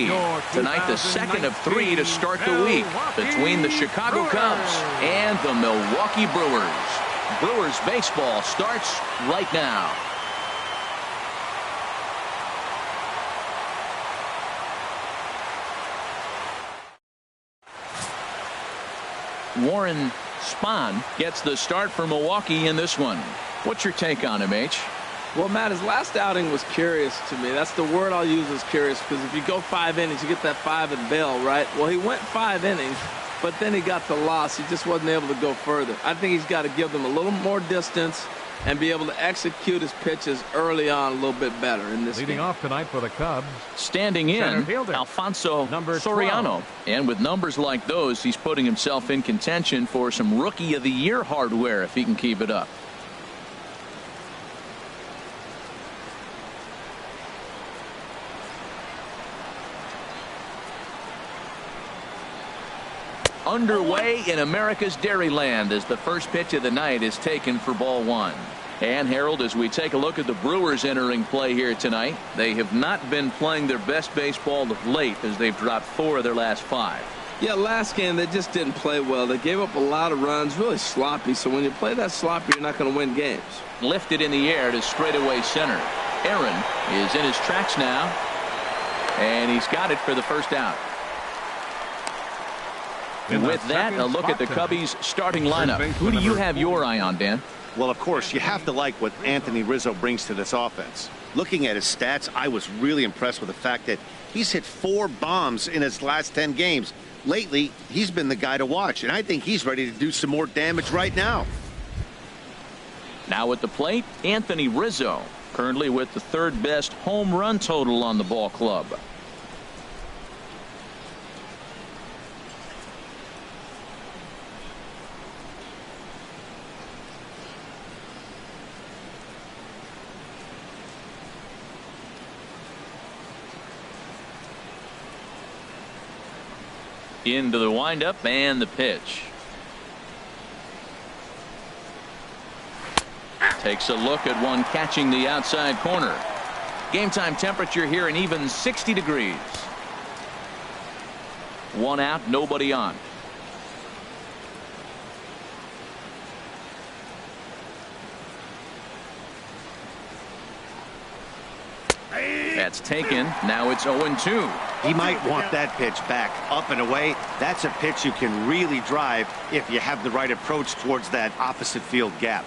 Milwaukee. Tonight, the second of 3 to start the week between the Chicago Cubs and the Milwaukee Brewers. Brewers baseball starts right now. Warren Spahn gets the start for Milwaukee in this one. What's your take on him, H? Well, Matt, his last outing was curious to me. That's the word I'll use, is curious, because if you go 5 innings, you get that 5 and bail, right? Well, he went 5 innings, but then he got the loss. He just wasn't able to go further. I think he's got to give them a little more distance and be able to execute his pitches early on a little bit better in this Leading game. off tonight for the Cubs, standing in, Alfonso Soriano. And with numbers like those, he's putting himself in contention for some Rookie of the Year hardware if he can keep it up. Underway in America's Dairyland as the first pitch of the night is taken for ball 1. And Harold, as we take a look at the Brewers entering play here tonight, they have not been playing their best baseball of late as they've dropped 4 of their last 5. Yeah, last game they just didn't play well. They gave up a lot of runs, really sloppy. So when you play that sloppy, you're not going to win games. Lifted in the air to straightaway center. Aaron is in his tracks now, and he's got it for the first out. With that, a look at the Cubbies starting lineup. Who do you have your eye on, Dan? Well, of course, you have to like what Anthony Rizzo brings to this offense. Looking at his stats, I was really impressed with the fact that he's hit 4 bombs in his last 10 games. Lately, he's been the guy to watch, and I think he's ready to do some more damage right now. Now at the plate, Anthony Rizzo, currently with the 3rd best home run total on the ball club. Into the windup and the pitch. Takes a look at one catching the outside corner. Game time temperature here an even 60 degrees. 1 out, nobody on. That's taken. Now it's 0-2. He might want that pitch back up and away. That's a pitch you can really drive if you have the right approach towards that opposite field gap.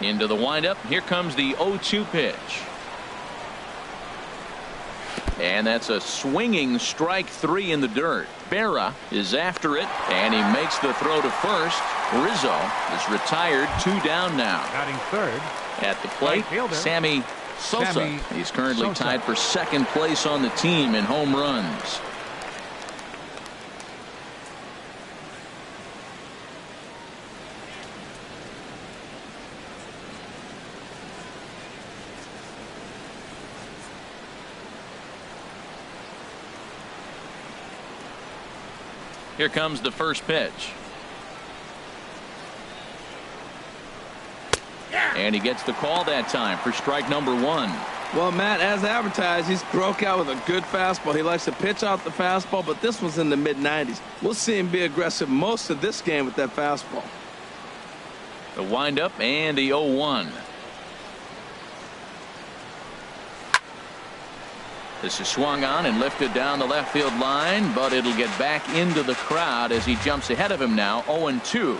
Into the windup. Here comes the 0-2 pitch. And that's a swinging strike 3 in the dirt. Berra is after it, and he makes the throw to first. Rizzo is retired, 2 down now. batting 3rd. At the plate, Sammy Sosa. He's currently tied for 2nd place on the team in home runs. Here comes the first pitch. And he gets the call that time for strike number 1. Well, Matt, as advertised, he's broke out with a good fastball. He likes to pitch out the fastball, but this was in the mid-90s. We'll see him be aggressive most of this game with that fastball. The windup and the 0-1. This is swung on and lifted down the left field line, but it'll get back into the crowd as he jumps ahead of him now. 0-2.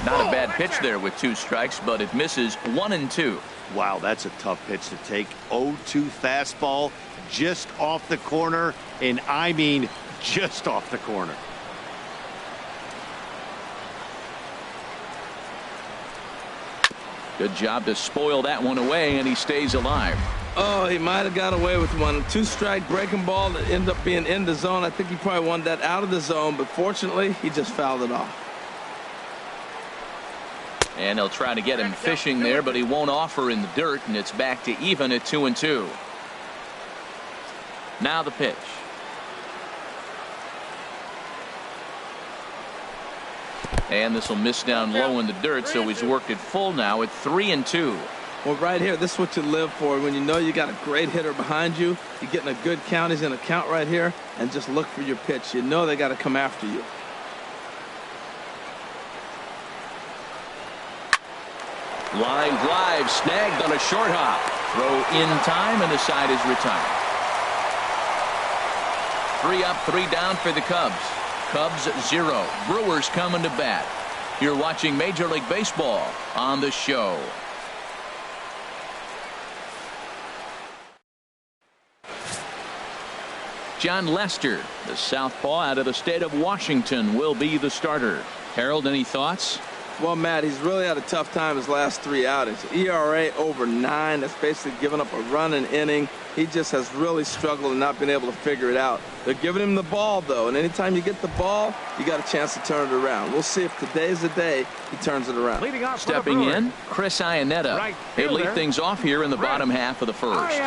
Not a bad pitch there with 2 strikes, but it misses. 1-2. Wow, that's a tough pitch to take. 0-2 fastball just off the corner, and I mean just off the corner. Good job to spoil that one away, and he stays alive. Oh, he might have got away with one. 2-strike breaking ball that ended up being in the zone. I think he probably wanted that out of the zone, but fortunately, he just fouled it off. And they'll try to get him fishing there, but he won't offer in the dirt, and it's back to even at 2-2. Now the pitch. And this will miss down low in the dirt, so he's worked it full now at 3-2. Well, right here, this is what you live for. When you know you got a great hitter behind you, you're getting a good count. He's in a count right here, and just look for your pitch. You know they got to come after you. Line drive snagged on a short hop. Throw in time, and the side is retired. 3 up, 3 down for the Cubs. Cubs 0. Brewers coming to bat. You're watching Major League Baseball on the show. Jon Lester, the southpaw out of the state of Washington, will be the starter. Harold, any thoughts? Well, Matt, he's really had a tough time his last 3 outings. ERA over 9. That's basically giving up a run an inning. He just has really struggled and not been able to figure it out. They're giving him the ball, though, and anytime you get the ball, you got a chance to turn it around. We'll see if today's the day he turns it around. Stepping in, Chris Iannetta. Right He'll lead fielder. things off here in the bottom half of the first.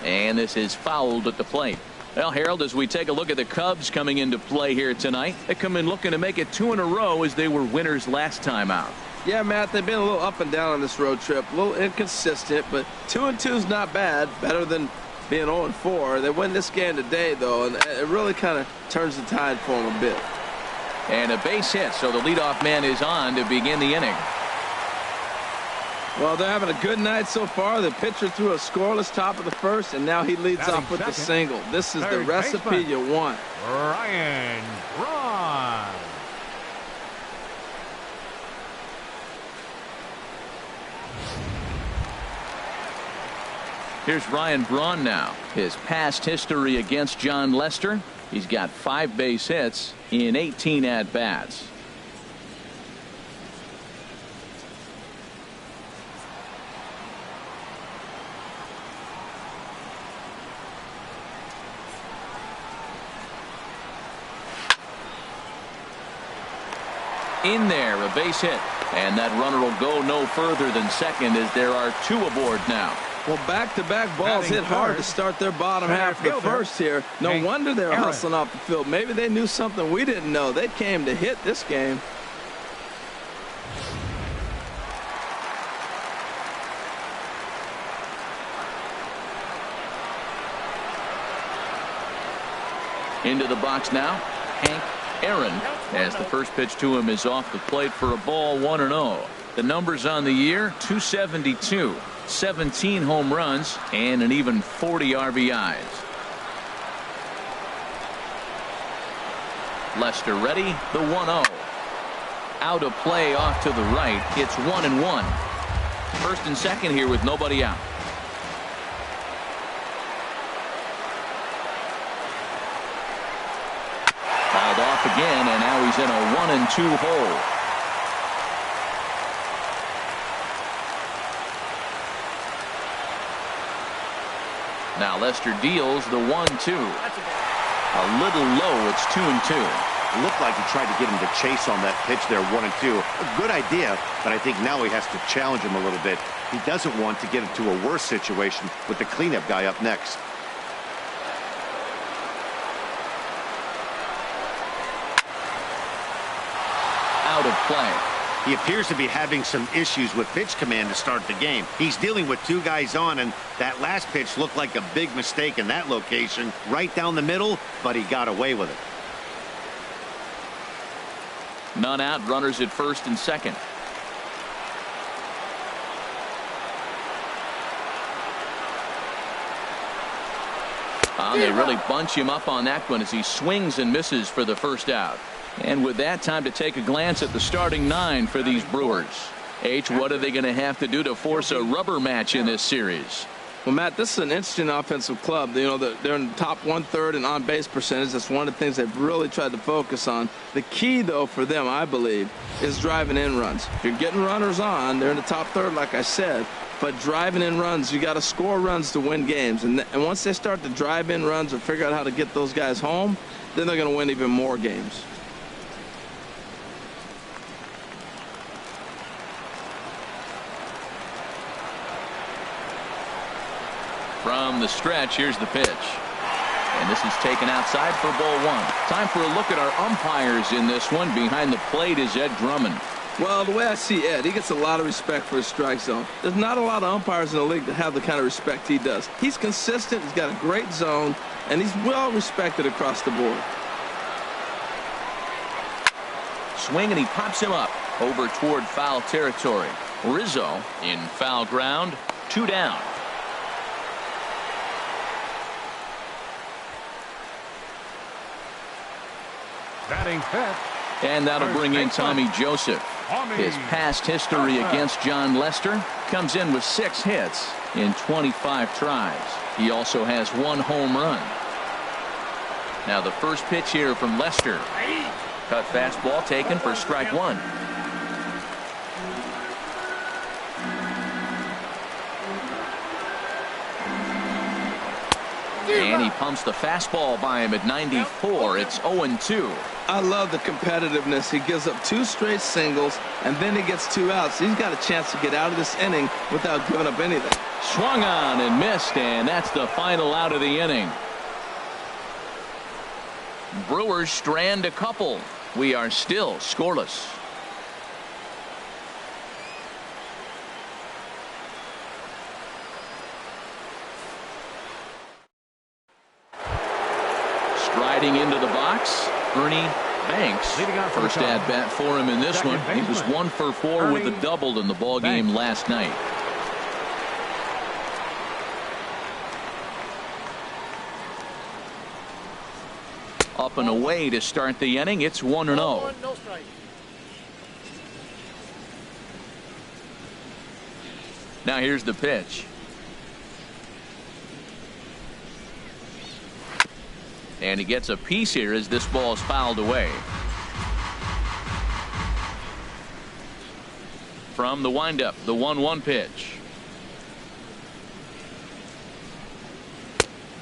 And this is fouled at the plate. Well, Harold, as we take a look at the Cubs coming into play here tonight, they come in looking to make it 2 in a row as they were winners last time out. Yeah, Matt, they've been a little up and down on this road trip, a little inconsistent, but 2-2 is not bad, better than being 0-4. They win this game today, though, and it really kind of turns the tide for them a bit. And a base hit, so the leadoff man is on to begin the inning. Well, they're having a good night so far. The pitcher threw a scoreless top of the first, and now he leads off with the single. This is the recipe you want. Ryan Braun. Here's Ryan Braun now. His past history against Jon Lester. He's got 5 base hits in 18 at-bats. In there, a base hit, and that runner will go no further than second as there are 2 aboard now. Well, back-to-back balls hit hard to start their bottom half of the first here. No wonder they were hustling off the field. Maybe they knew something we didn't know. They came to hit this game. Into the box now, Hank Aaron, as the first pitch to him is off the plate for a ball, 1-0. The numbers on the year, 272, 17 home runs, and an even 40 RBIs. Lester ready, the 1-0. Out of play off to the right. It's 1-1. First and second here with nobody out. Fouled off again, and now he's in a 1-2 hole. Now Lester deals the 1-2. A little low. It's 2-2. It looked like he tried to get him to chase on that pitch there, 1-2. A good idea, but I think now he has to challenge him a little bit. He doesn't want to get into a worse situation with the cleanup guy up next. Out of play. He appears to be having some issues with pitch command to start the game. He's dealing with 2 guys on, and that last pitch looked like a big mistake in that location, right down the middle, but he got away with it. None out, runners at first and second. They really bunch him up on that one as he swings and misses for the first out. And with that, time to take a glance at the starting 9 for these Brewers. H, what are they going to have to do to force a rubber match in this series? Well, Matt, this is an interesting offensive club. You know, they're in the top 1/3 in on-base percentage. That's one of the things they've really tried to focus on. The key, though, for them, I believe, is driving in runs. If you're getting runners on, they're in the top 1/3, like I said. But driving in runs, you got to score runs to win games. And once they start to drive in runs or figure out how to get those guys home, then they're going to win even more games. From the stretch, here's the pitch. And this is taken outside for ball one. Time for a look at our umpires in this one. Behind the plate is Ed Drummond. Well, the way I see Ed, he gets a lot of respect for his strike zone. There's not a lot of umpires in the league that have the kind of respect he does. He's consistent, he's got a great zone, and he's well respected across the board. Swing, and he pops him up over toward foul territory. Rizzo in foul ground, 2 down. Batting fifth. And that'll bring in Tommy Joseph. His past history against Jon Lester comes in with 6 hits in 25 tries. He also has 1 home run. Now the first pitch here from Lester. Cut fastball taken for strike 1. And he pumps the fastball by him at 94. It's 0-2. I love the competitiveness. He gives up 2 straight singles, and then he gets 2 outs. He's got a chance to get out of this inning without giving up anything. Swung on and missed, and that's the final out of the inning. Brewers strand a couple. We are still scoreless. Striding into the box, Ernie Banks. First at bat for him in this one. He was 1 for 4 with a double in the ball game last night. Up and away to start the inning. It's 1-0. Now here's the pitch. And he gets a piece here as this ball is fouled away. From the windup, the 1-1 pitch.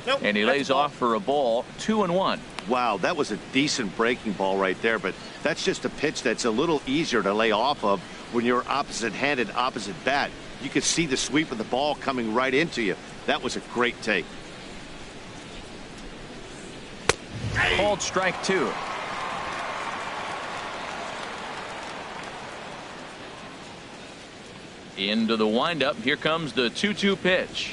Nope, and he lays off for a ball. 2-1. Wow, that was a decent breaking ball right there, but that's just a pitch that's a little easier to lay off of when you're opposite-handed, opposite bat. You could see the sweep of the ball coming right into you. That was a great take. Called strike 2. Into the windup. Here comes the 2-2 pitch.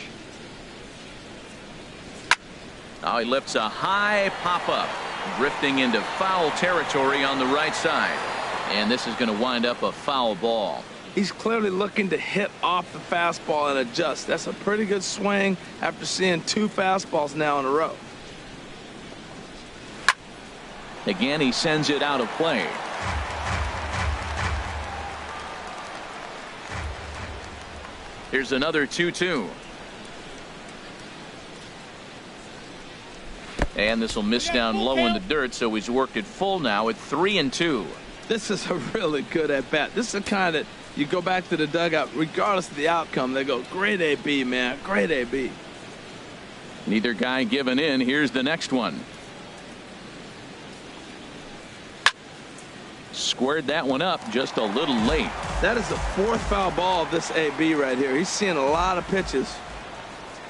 Now he lifts a high pop-up, drifting into foul territory on the right side. And this is going to wind up a foul ball. He's clearly looking to hit off the fastball and adjust. That's a pretty good swing after seeing 2 fastballs now in a row. Again, he sends it out of play. Here's another 2-2. And this will miss down low in the dirt, so he's worked it full now at 3-2. This is a really good at-bat. This is the kind that you go back to the dugout, regardless of the outcome, they go, great AB, man, great AB. Neither guy giving in. Here's the next one. Squared that one up just a little late. That is the 4th foul ball of this AB right here. He's seeing a lot of pitches.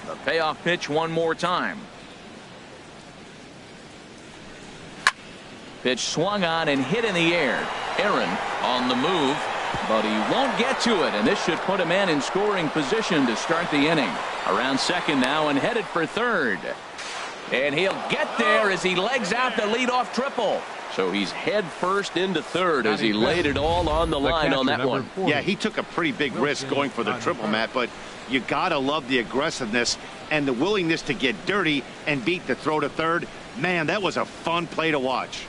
The payoff pitch one more time. Pitch swung on and hit in the air. Aaron on the move, but he won't get to it, and this should put a man in scoring position to start the inning. Around second now and headed for third. And he'll get there as he legs out the leadoff triple. So he's head first into third as he laid it all on the line on that one. Yeah, he took a pretty big risk going for the triple, Matt, but you gotta love the aggressiveness and the willingness to get dirty and beat the throw to third. Man, that was a fun play to watch.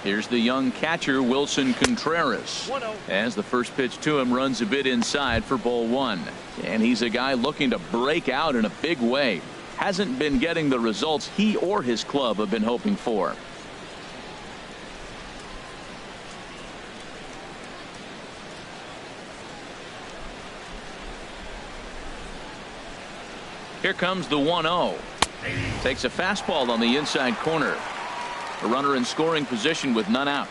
Here's the young catcher, Wilson Contreras, as the first pitch to him runs a bit inside for ball 1. And he's a guy looking to break out in a big way. Hasn't been getting the results he or his club have been hoping for. Here comes the 1-0. Takes a fastball on the inside corner. A runner in scoring position with none out.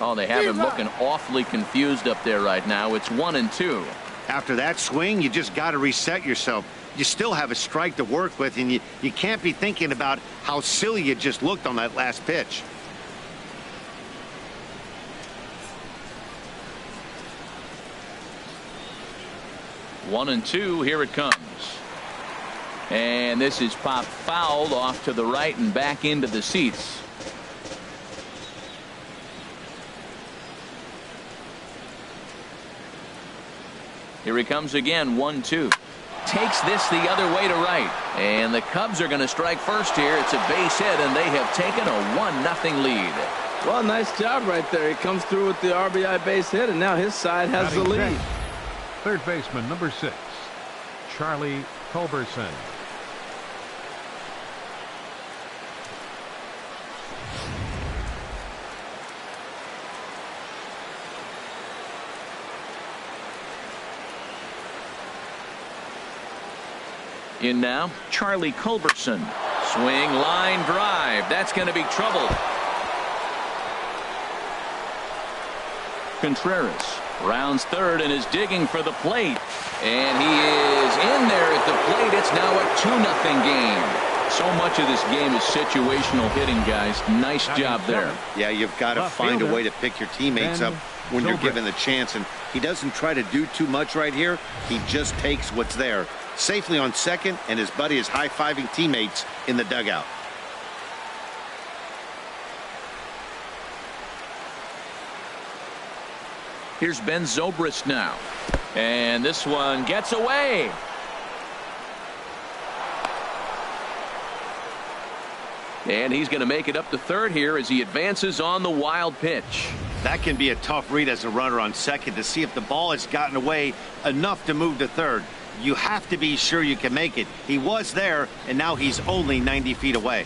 Oh, they have him looking awfully confused up there right now. It's 1-2. After that swing, you just got to reset yourself. You still have a strike to work with, and you can't be thinking about how silly you just looked on that last pitch. One and two. Here it comes. And this is popped fouled off to the right and back into the seats. Here he comes again. 1-2. Takes this the other way to right. And the Cubs are going to strike first here. It's a base hit, and they have taken a 1-0 lead. Well, nice job right there. He comes through with the RBI base hit, and now his side has the lead. Third baseman, number 6, Charlie Culberson. In now, Charlie Culberson. Swing, line drive. That's going to be trouble. Contreras rounds third and is digging for the plate. And he is in there at the plate. It's now a 2-0 game. So much of this game is situational hitting, guys. Nice job there. Yeah, you've got to find a way to pick your teammates up when you're given the chance. And he doesn't try to do too much right here. He just takes what's there. Safely on second, and his buddy is high-fiving teammates in the dugout. Here's Ben Zobrist now. And this one gets away. And he's going to make it up to third here as he advances on the wild pitch. That can be a tough read as a runner on second to see if the ball has gotten away enough to move to third. You have to be sure you can make it. He was there, and now he's only 90 feet away.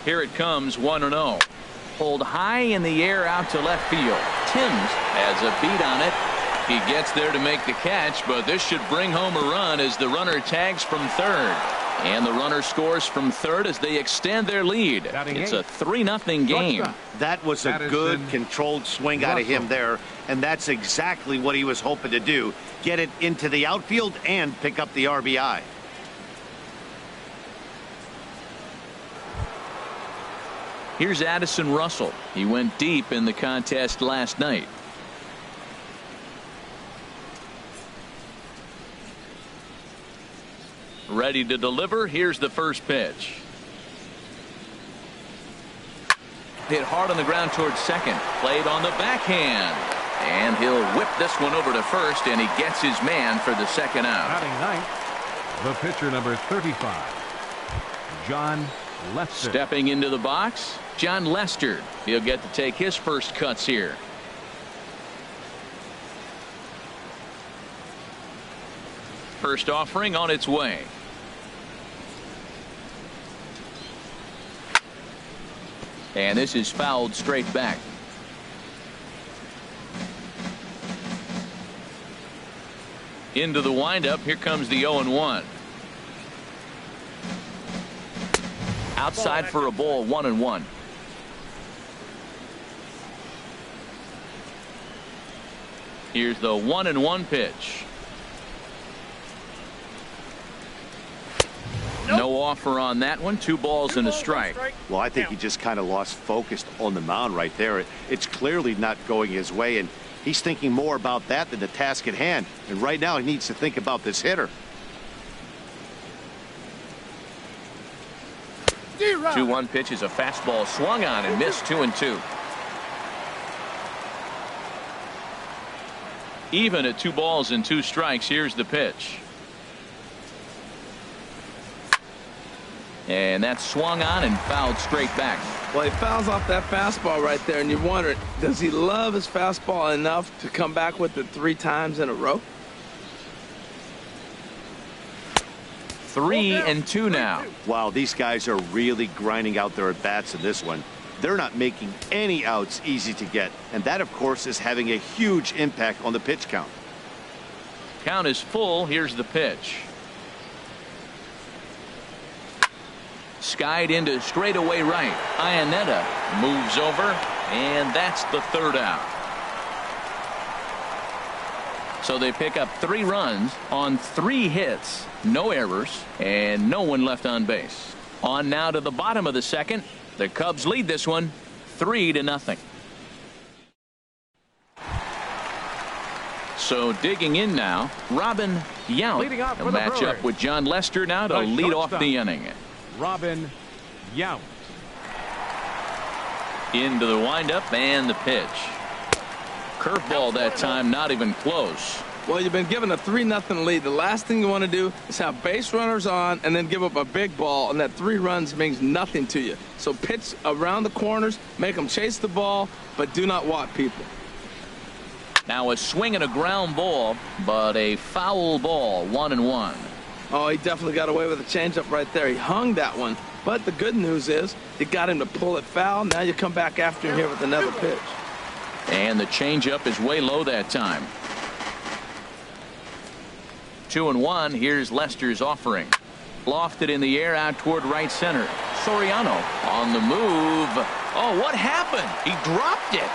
Here it comes. 1-0. Pulled high in the air out to left field. Timms has a beat on it. He gets there to make the catch, but this should bring home a run as the runner tags from third. And the runner scores from third as they extend their lead. It's a 3-0 game. That was a good controlled swing out of him there, and that's exactly what he was hoping to do. Get it into the outfield and pick up the RBI. Here's Addison Russell. He went deep in the contest last night. Ready to deliver. Here's the first pitch. Hit hard on the ground towards second. Played on the backhand. And he'll whip this one over to first, and he gets his man for the second out. Batting ninth, the pitcher number 35, Jon Lester. Stepping into the box, Jon Lester. He'll get to take his first cuts here. First offering on its way. And this is fouled straight back. Into the windup. Here comes the 0-1. Outside for a ball. 1-1. Here's the 1-1 pitch. No offer on that one. 2 balls and a strike. Well, I think he just kind of lost focus on the mound right there. It's clearly not going his way, and he's thinking more about that than the task at hand. And right now he needs to think about this hitter. 2-1 pitch is a fastball swung on and missed. 2-2. Even at 2 balls and 2 strikes. Here's the pitch. And that's swung on and fouled straight back. Well, he fouls off that fastball right there, and you wonder, does he love his fastball enough to come back with it 3 times in a row? 3-2 now. Wow, these guys are really grinding out their at-bats in this one. They're not making any outs easy to get, and that, of course, is having a huge impact on the pitch count. Count is full. Here's the pitch. Skied into straightaway right. Iannetta moves over, and that's the third out. So they pick up 3 runs on 3 hits, no errors, and no one left on base. On now to the bottom of the second. The Cubs lead this one 3-0. So digging in now, Robin Yount. He'll match up with Jon Lester now to lead off the inning. Robin Yount. Into the windup and the pitch. Curveball that time, not even close. Well, you've been given a 3-0 lead. The last thing you want to do is have base runners on and then give up a big ball, and that 3 runs means nothing to you. So pitch around the corners, make them chase the ball, but do not walk people. Now a swing and a ground ball, but a foul ball, 1-1. Oh, he definitely got away with a changeup right there. He hung that one. But the good news is you got him to pull it foul. Now you come back after him here with another pitch. And the changeup is way low that time. 2-1. Here's Lester's offering. Lofted in the air out toward right center. Soriano on the move. Oh, what happened? He dropped it.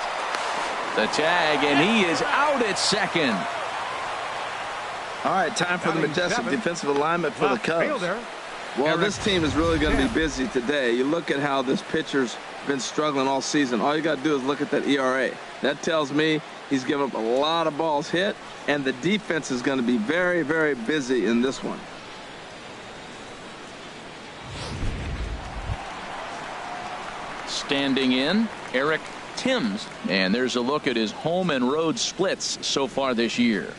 The tag, and he is out at second. All right, time for the majestic defensive alignment for the Cubs. Well, this team is really going to be busy today. You look at how this pitcher's been struggling all season. All you got to do is look at that ERA. That tells me he's given up a lot of balls hit, and the defense is going to be very, very busy in this one. Standing in, Eric Timms, and there's a look at his home and road splits so far this year.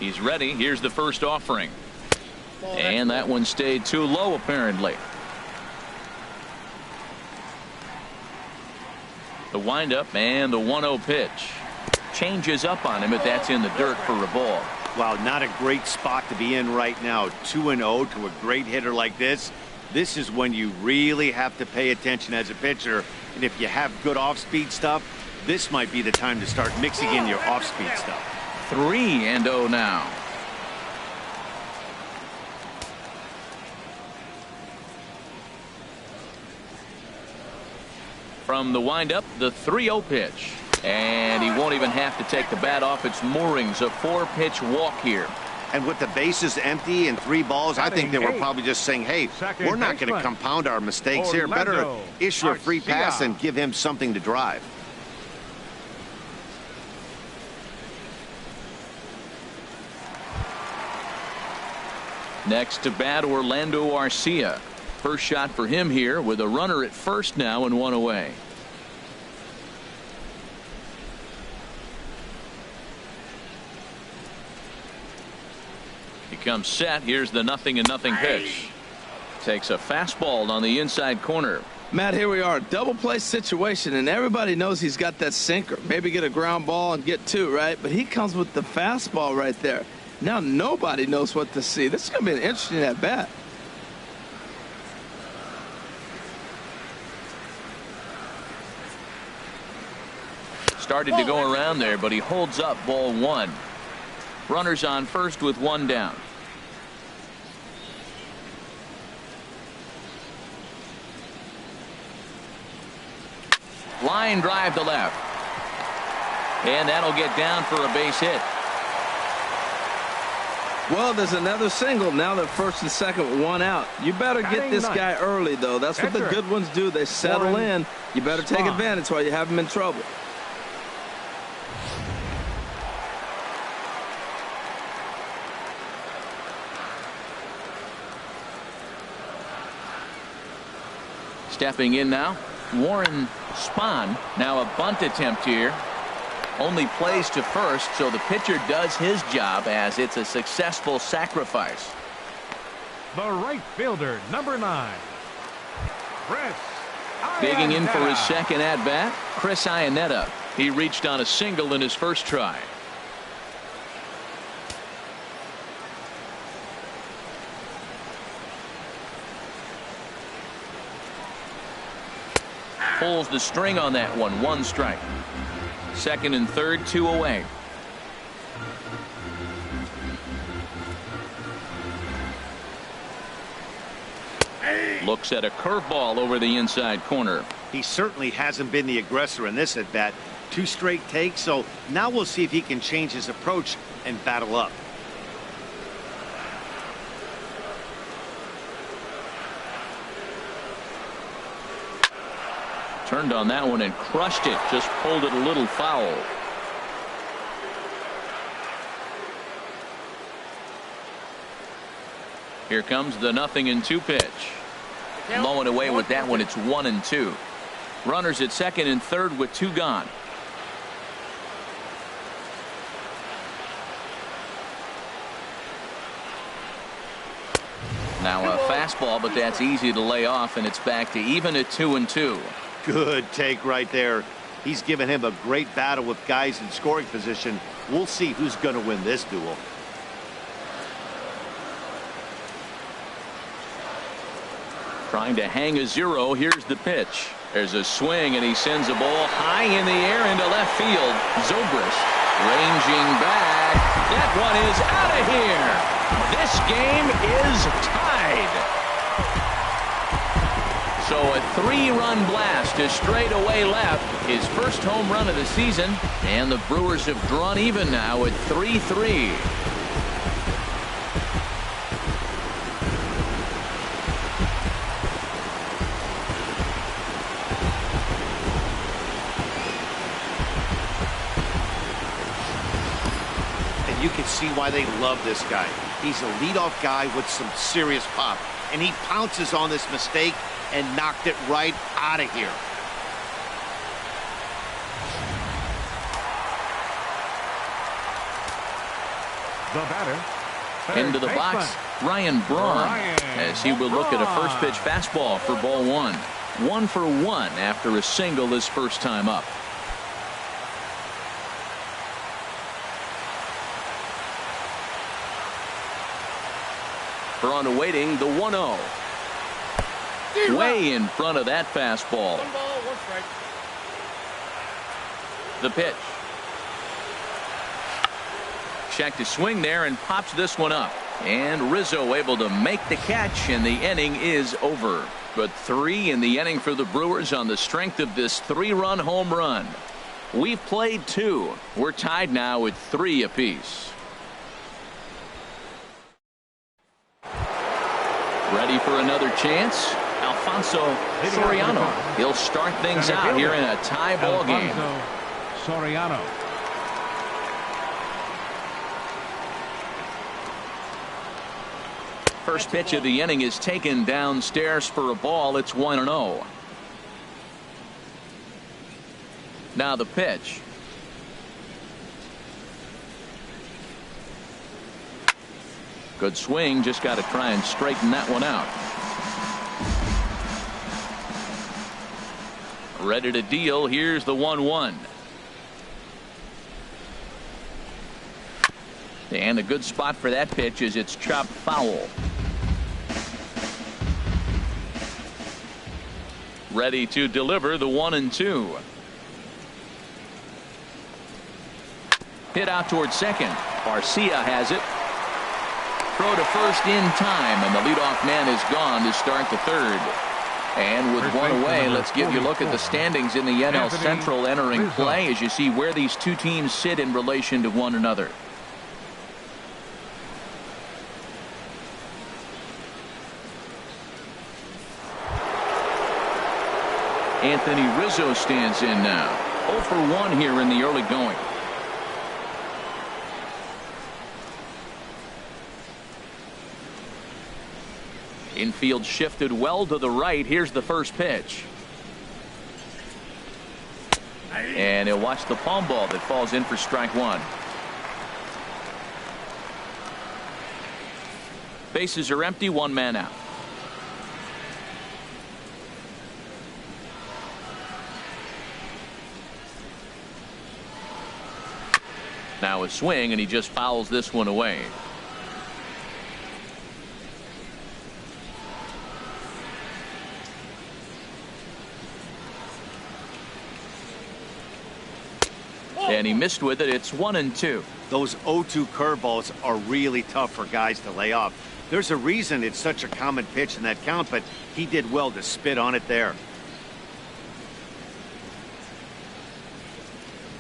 He's ready. Here's the first offering. And that one stayed too low, apparently. The windup and the 1-0 pitch. Changes up on him, but that's in the dirt for a ball. Wow, not a great spot to be in right now. 2-0 to a great hitter like this. This is when you really have to pay attention as a pitcher. And if you have good off-speed stuff, this might be the time to start mixing in your off-speed stuff. 3-0 now. From the windup, the 3-0 pitch. And he won't even have to take the bat off its moorings. A 4-pitch walk here. And with the bases empty and 3 balls, I think they were probably just saying, hey, we're not going to compound our mistakes here. Better issue a free pass and give him something to drive. Next to bat, Orlando Arcia. First shot for him here with a runner at first now and 1 away. He comes set. Here's the 0-0 pitch. Takes a fastball on the inside corner. Matt, here we are, double play situation, and everybody knows he's got that sinker. Maybe get a ground ball and get 2, right? But he comes with the fastball right there. Now nobody knows what to see. This is going to be an interesting at bat. Started to go around there, but he holds up ball 1. Runners on first with 1 down. Line drive to left. And that'll get down for a base hit. Well, there's another single. Now they're first and second, 1 out. You better get this guy early, though. That's what the good ones do. They settle in. You better take advantage while you have them in trouble. Stepping in now, Warren Spahn. Now a bunt attempt here. Only plays to first, so the pitcher does his job as it's a successful sacrifice. The right fielder, number 9, Chris Digging in for his second at-bat, Chris Iannetta. He reached on a single in his first try. Pulls the string on that one. 1 strike. Second and third, 2 away. Looks at a curveball over the inside corner. He certainly hasn't been the aggressor in this at bat. 2 straight takes, so now we'll see if he can change his approach and battle up. Turned on that one and crushed it. Just pulled it a little foul. Here comes the 0-2 pitch. Low and away with that one. It's 1-2. Runners at second and third with 2 gone. Now a fastball, but that's easy to lay off, and it's back to even at 2-2. Good take right there. He's given him a great battle with guys in scoring position. We'll see who's going to win this duel. Trying to hang a 0. Here's the pitch. There's a swing, and he sends a ball high in the air into left field. Zobrist ranging back. That one is out of here. This game is tied. So a 3-run blast to straightaway left. His first home run of the season. And the Brewers have drawn even now at 3-3. You can see why they love this guy. He's a leadoff guy with some serious pop, and he pounces on this mistake and knocked it right out of here. The batter. Into the box, Ryan Braun, as he will look at a first pitch fastball for ball 1. 1 for 1 after a single his first time up. Braun awaiting the 1-0. Way in front of that fastball. 1 ball, 1 strike. The pitch. Checked his swing there and pops this one up. And Rizzo able to make the catch, and the inning is over. But 3 in the inning for the Brewers on the strength of this 3-run home run. We've played 2. We're tied now at 3 apiece. Ready for another chance? Alfonso Soriano. He'll start things out here in a tie ball game. Soriano. First pitch of the inning is taken downstairs for a ball. It's 1-0. Now the pitch. Good swing, just got to try and straighten that one out. Ready to deal. Here's the 1-1. And a good spot for that pitch is it's chopped foul. Ready to deliver the 1-2. Hit out towards second. Garcia has it. Throw to first in time, and the leadoff man is gone to start the third. And with 1 away, let's give you a look at the standings in the NL Central entering play as you see where these 2 teams sit in relation to one another. Anthony Rizzo stands in now. 0 for 1 here in the early going. Infield shifted well to the right. Here's the first pitch. And he'll watch the palm ball that falls in for strike 1. Bases are empty, 1 man out. Now a swing, and he just fouls this one away. And he missed with it. It's 1-2. Those 0-2 curveballs are really tough for guys to lay off. There's a reason it's such a common pitch in that count, but he did well to spit on it there.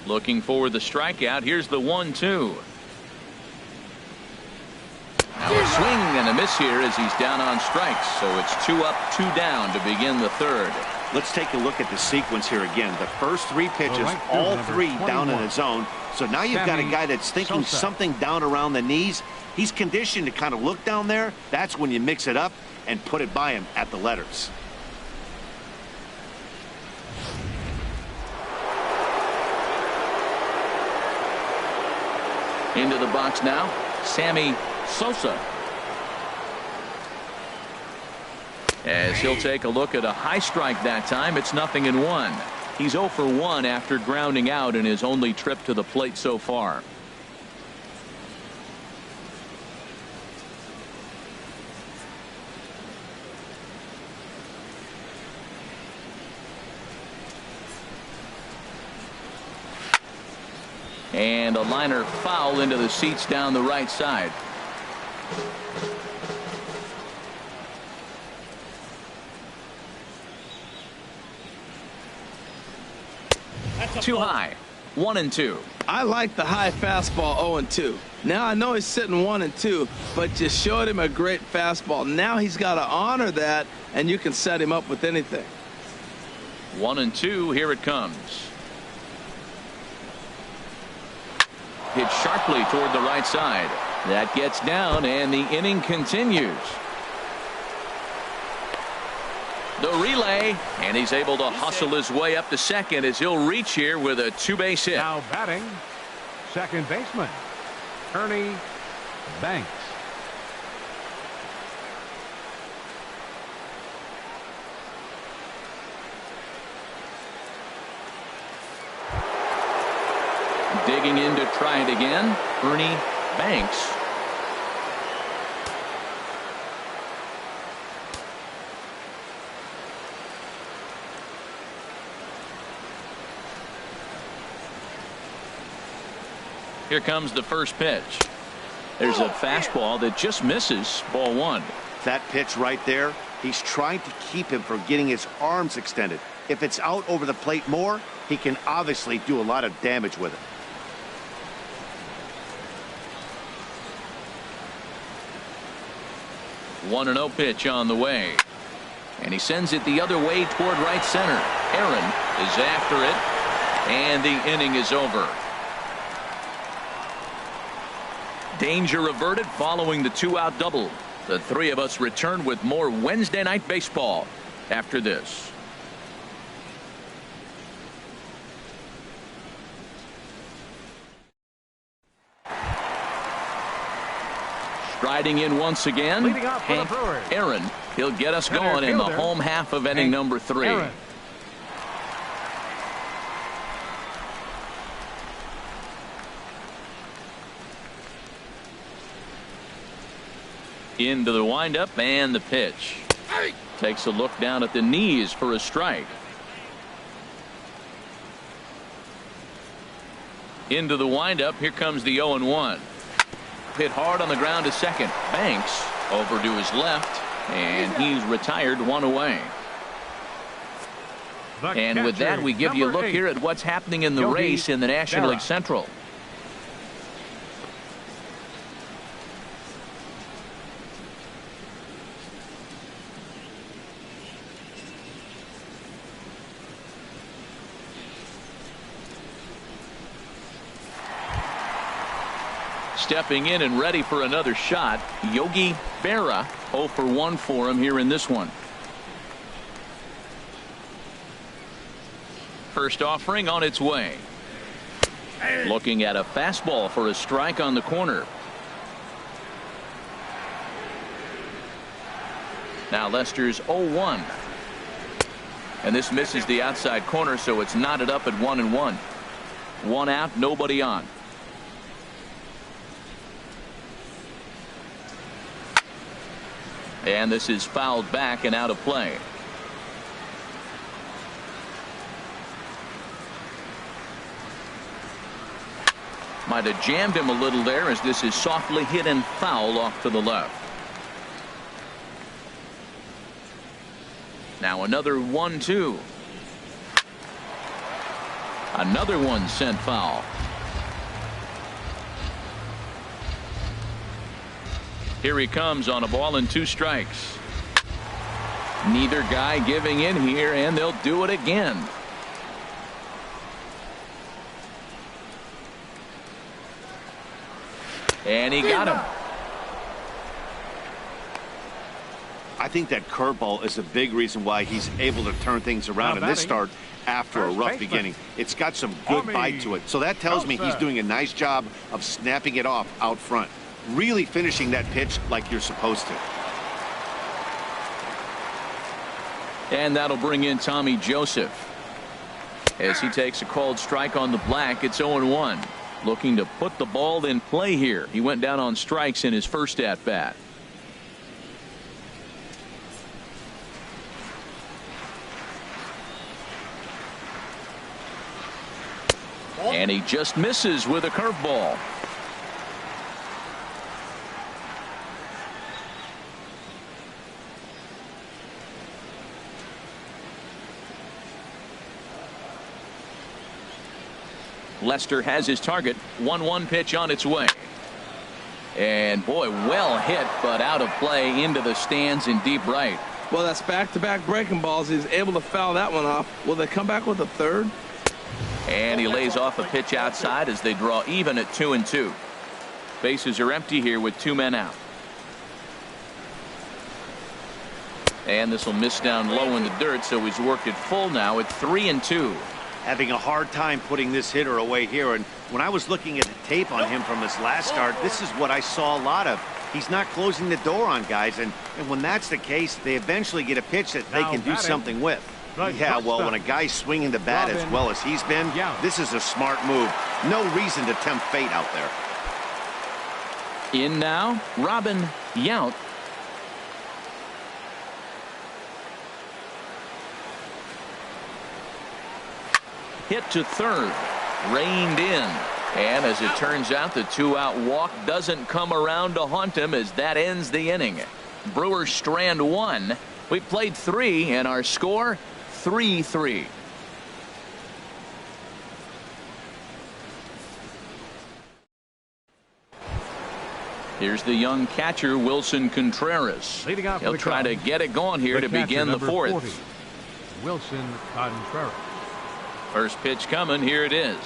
Looking for the strikeout. Here's the 1-2. Now a swing and a miss here as he's down on strikes. So it's 2 up, 2 down to begin the third. Let's take a look at the sequence here again. The first 3 pitches, right, all 3 down in the zone. So now you've got a Sammy, guy that's thinking Sosa. something down around the knees. He's conditioned to kind of look down there. That's when you mix it up and put it by him at the letters. Into the box now, Sammy Sosa. As he'll take a look at a high strike that time. It's 0-1. He's 0 for 1 after grounding out in his only trip to the plate so far. And a liner foul into the seats down the right side. Too high. 1-2. I like the high fastball 0-2. Now I know he's sitting 1-2, but you showed him a great fastball. Now he's got to honor that, and you can set him up with anything. 1-2. Here it comes. Hit sharply toward the right side. That gets down, and the inning continues. The relay, and he's able to hustle his way up to second as he'll reach here with a 2-base hit. Now batting, second baseman, Ernie Banks. Digging in to try it again, Ernie Banks. Here comes the first pitch. There's a fastball that just misses. Ball 1. That pitch right there, he's trying to keep him from getting his arms extended. If it's out over the plate more, he can obviously do a lot of damage with it. One 1-0 pitch on the way. And he sends it the other way toward right center. Aaron is after it. And the inning is over. Danger averted following the 2-out double. The 3 of us return with more Wednesday Night Baseball after this. Striding in once again, Leading off for the Hank Brewers. Aaron. He'll get us Center going in the fielder, home half of inning Hank number 3. Aaron. Into the windup and the pitch. Takes a look down at the knees for a strike. Into the windup. Here comes the 0-1. Hit hard on the ground to second. Banks over to his left, and he's retired 1 away. And with that, we give you a look here at what's happening in the Yogi race in the National Berra. League Central. Stepping in and ready for another shot, Yogi Berra. 0 for 1 for him here in this one. First offering on its way. Looking at a fastball for a strike on the corner. Now Lester's 0-1. And this misses the outside corner, so it's knotted up at 1-1. 1 out, nobody on. And this is fouled back and out of play. Might have jammed him a little there as this is softly hit and foul off to the left. Now another 1-2. Another one sent foul. Here he comes on a ball and 2 strikes. Neither guy giving in here, and they'll do it again. And he got him. I think that curveball is a big reason why he's able to turn things around in this start after a rough beginning. It's got some good bite to it. So that tells me he's doing a nice job of snapping it off out front. Really finishing that pitch like you're supposed to. And that'll bring in Tommy Joseph. As he takes a called strike on the black, it's 0-1. Looking to put the ball in play here. He went down on strikes in his first at bat. And he just misses with a curveball. Lester has his target. 1-1 pitch on its way. And boy, well hit, but out of play into the stands in deep right. Well, that's back-to-back breaking balls. He's able to foul that one off. Will they come back with a third? And he lays off a pitch outside as they draw even at 2-2. Bases are empty here with 2 men out. And this will miss down low in the dirt, so he's worked it full now at 3-2. Having a hard time putting this hitter away here. And when I was looking at the tape on him from his last start, this is what I saw a lot of. He's not closing the door on guys. And when that's the case, they eventually get a pitch that they can do something with. Yeah, well, when a guy's swinging the bat as well as he's been, this is a smart move. No reason to tempt fate out there. In now, Robin Yount. Hit to third, reined in, and as it turns out, the 2-out walk doesn't come around to haunt him as that ends the inning. Brewers strand 1. We played 3, and our score 3-3. Here's the young catcher Wilson Contreras. He'll try to get it going here to begin the 4th. 40, Wilson Contreras. First pitch coming. Here it is.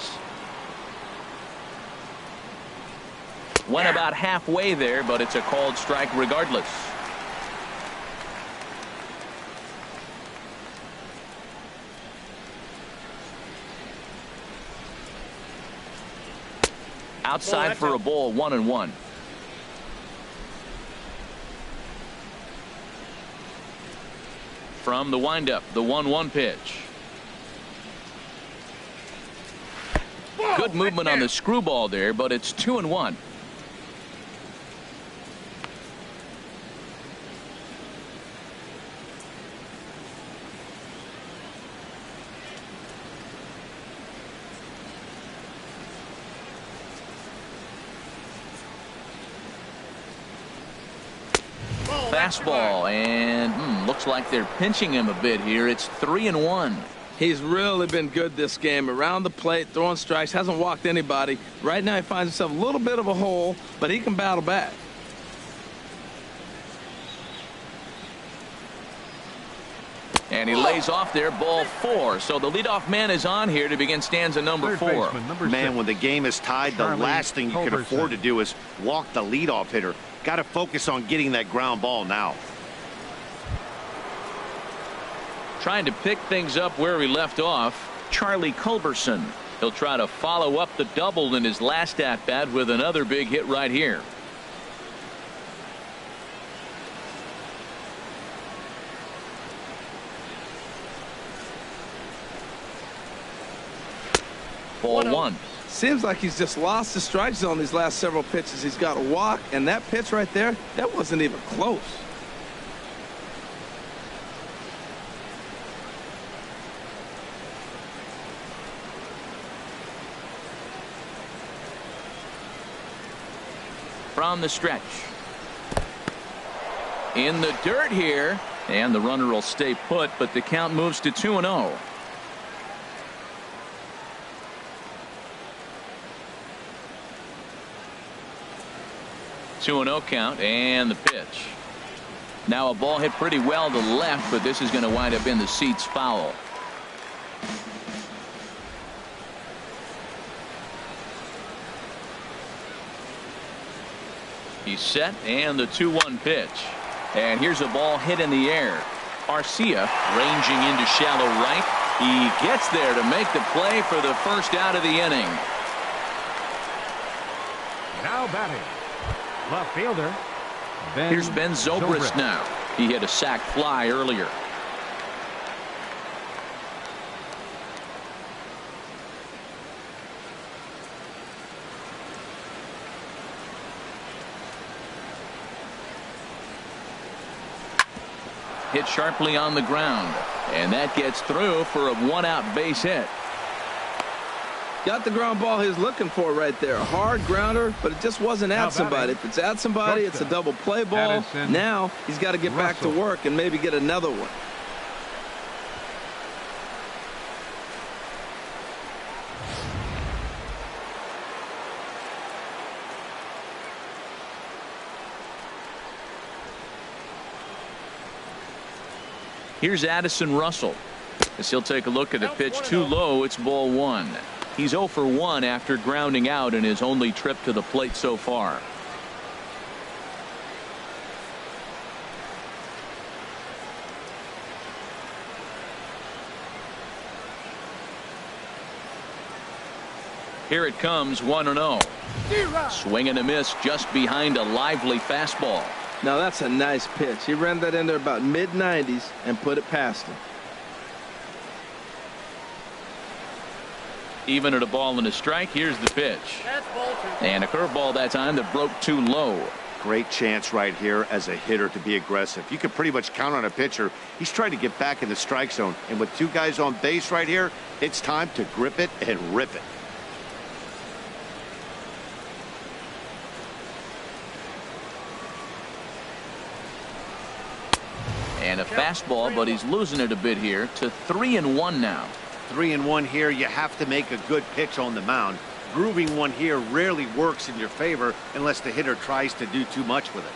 Went about halfway there, but it's a called strike regardless. Outside for a ball, 1-1. From the windup, the 1-1 pitch. Good movement on the screwball there, but it's 2-1. Fastball, and looks like they're pinching him a bit here. It's 3-1. He's really been good this game. Around the plate, throwing strikes, hasn't walked anybody. Right now he finds himself a little bit of a hole, but he can battle back. And he lays off there, ball 4. So the leadoff man is on here to begin stanza number 4. Man, when the game is tied, the last thing you can afford to do is walk the leadoff hitter. Got to focus on getting that ground ball now. Trying to pick things up where he left off, Charlie Culberson. He'll try to follow up the double in his last at-bat with another big hit right here. Ball 1. Seems like he's just lost the strike zone these last several pitches. He's got a walk, and that pitch right there, that wasn't even close. from the stretch. In the dirt here, and the runner will stay put, but the count moves to 2-0. Two and 0 count, and the pitch. Now a ball hit pretty well to left, but this is going to wind up in the seats foul. He's set, and the 2-1 pitch. And here's a ball hit in the air. Arcia ranging into shallow right. He gets there to make the play for the first out of the inning. Now batting, left fielder. Here's Ben Zobrist now. He hit a sac fly earlier. Hit sharply on the ground, and that gets through for a one-out base hit. Got the ground ball he was looking for right there. A hard grounder, but it just wasn't at somebody. If it's at somebody, it's a double play ball. Addison, now he's got to get back to work and maybe get another one. Here's Addison Russell as he'll take a look at the pitch too low. It's ball one. He's 0 for 1 after grounding out in his only trip to the plate so far. Here it comes, 1-0. Swing and a miss just behind a lively fastball. Now that's a nice pitch. He ran that in there about mid-90s and put it past him. Even at a ball and a strike, here's the pitch. And a curveball that time that broke too low. Great chance right here as a hitter to be aggressive. You can pretty much count on a pitcher. He's trying to get back in the strike zone. And with two guys on base right here, it's time to grip it and rip it. And a fastball, but he's losing it a bit here to 3-1 now. 3-1 here. You have to make a good pitch on the mound. Grooving one here rarely works in your favor unless the hitter tries to do too much with it.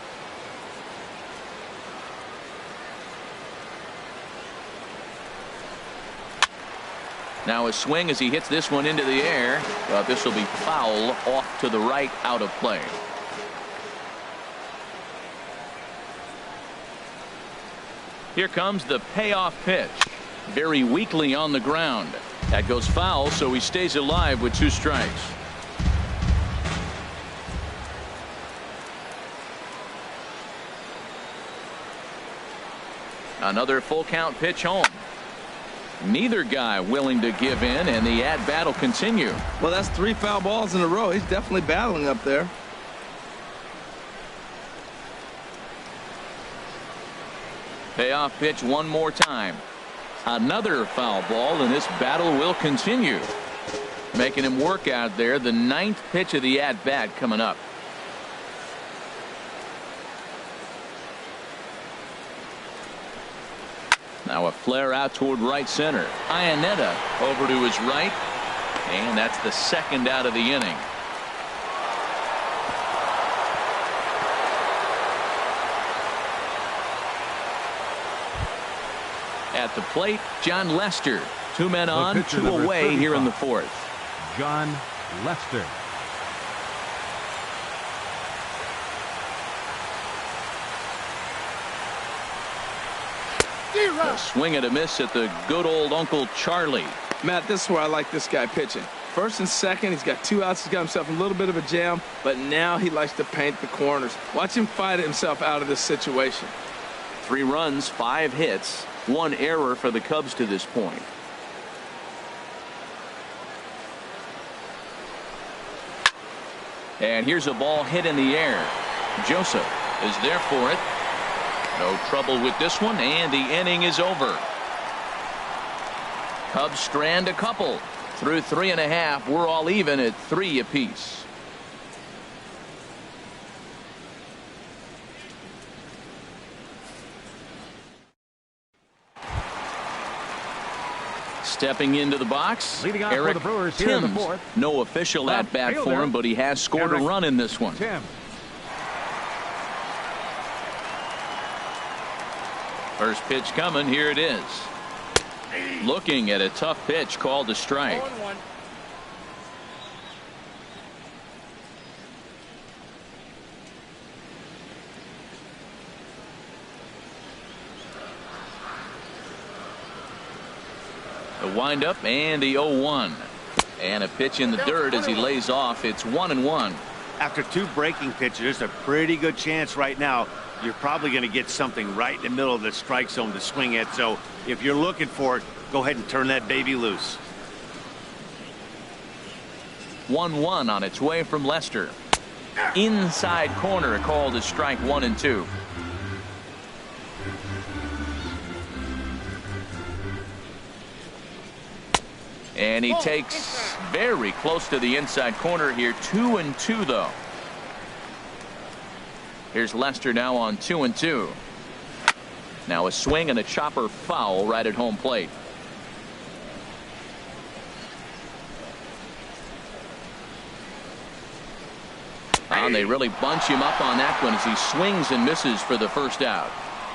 Now a swing as he hits this one into the air. This will be foul off to the right, out of play. Here comes the payoff pitch. Very weakly on the ground. That goes foul, so he stays alive with 2 strikes. Another full count pitch home. Neither guy willing to give in, and the at-bat will continue. Well, that's 3 foul balls in a row. He's definitely battling up there. Payoff pitch one more time. Another foul ball, and this battle will continue. Making him work out there. The 9th pitch of the at-bat coming up. Now a flare out toward right center. Iannetta over to his right, and that's the 2nd out of the inning. At the plate, Jon Lester. 2 men on, 2 away here in the 4th. Jon Lester. A swing and a miss at the good old Uncle Charlie. Matt, this is where I like this guy pitching. First and second, he's got 2 outs. He's got himself a little bit of a jam, but now he likes to paint the corners. Watch him fight himself out of this situation. 3 runs, 5 hits, 1 error for the Cubs to this point. And here's a ball hit in the air. Sosa is there for it. No trouble with this one, and the inning is over. Cubs strand a couple. Through 3 1/2, we're all even at 3 apiece. Stepping into the box, Leading off for Eric the Brewers here in the Timms. fourth. No official at bat for him, but he has scored a run in this one. Tim. First pitch coming. Here it is. Looking at a tough pitch called a strike. The windup and the 0-1. And a pitch in the dirt as he lays off. It's 1-1. After two breaking pitches, there's a pretty good chance right now you're probably going to get something right in the middle of the strike zone to swing at. So if you're looking for it, go ahead and turn that baby loose. 1-1 on its way from Lester. Inside corner called a strike 1-2. And he takes very close to the inside corner here. 2-2 though. Here's Lester now on 2-2. Now a swing and a chopper foul right at home plate. And they really bunch him up on that one as he swings and misses for the first out.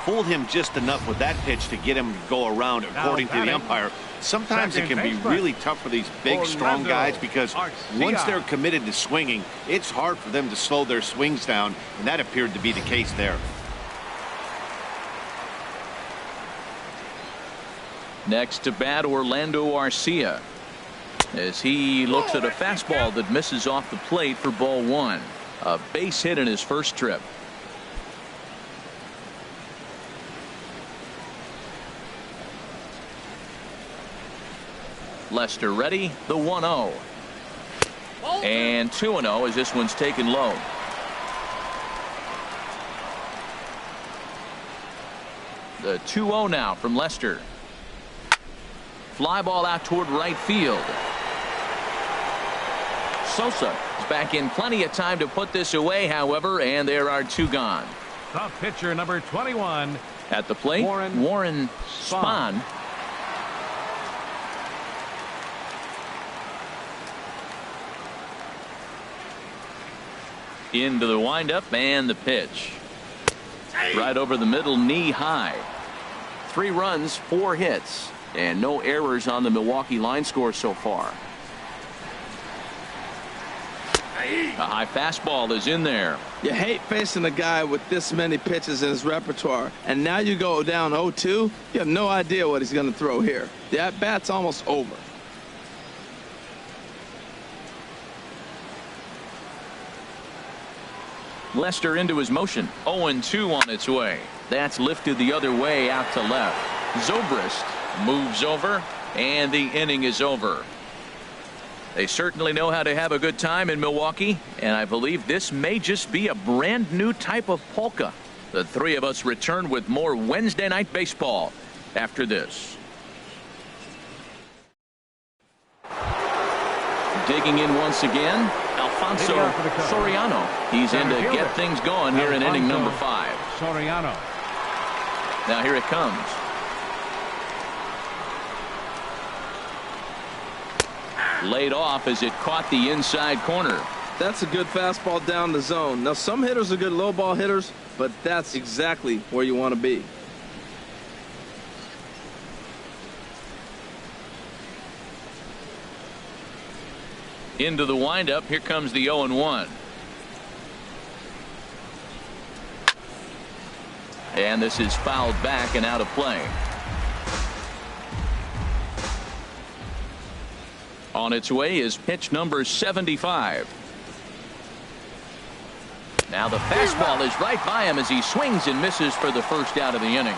Fooled him just enough with that pitch to get him to go around, according to the umpire. Sometimes it can be really tough for these big, strong guys because once they're committed to swinging, it's hard for them to slow their swings down, and that appeared to be the case there. Next to bat, Orlando Arcia, as he looks at a fastball that misses off the plate for ball one. A base hit in his first trip. Lester ready, the 1-0. And 2-0 as this one's taken low. The 2-0 now from Lester. Fly ball out toward right field. Sosa is back in plenty of time to put this away, however, and there are two gone. The pitcher, number 21. At the plate, Warren Spahn. Into the windup and the pitch. Right over the middle, knee high. 3 runs, 4 hits, and no errors on the Milwaukee line score so far. A high fastball is in there. You hate facing a guy with this many pitches in his repertoire, and now you go down 0-2. You have no idea what he's going to throw here. The at-bat's almost over. Lester into his motion. 0-2 on its way. That's lifted the other way out to left. Zobrist moves over, and the inning is over. They certainly know how to have a good time in Milwaukee, and I believe this may just be a brand new type of polka. The three of us return with more Wednesday Night Baseball after this. Digging in once again, Alfonso Soriano. He's in to get things going here in inning number 5. Soriano. Now here it comes. Laid off as it caught the inside corner. That's a good fastball down the zone. Now some hitters are good low ball hitters, but that's exactly where you want to be. Into the windup. Here comes the 0-1. And this is fouled back and out of play. On its way is pitch number 75. Now the fastball is right by him as he swings and misses for the first out of the inning.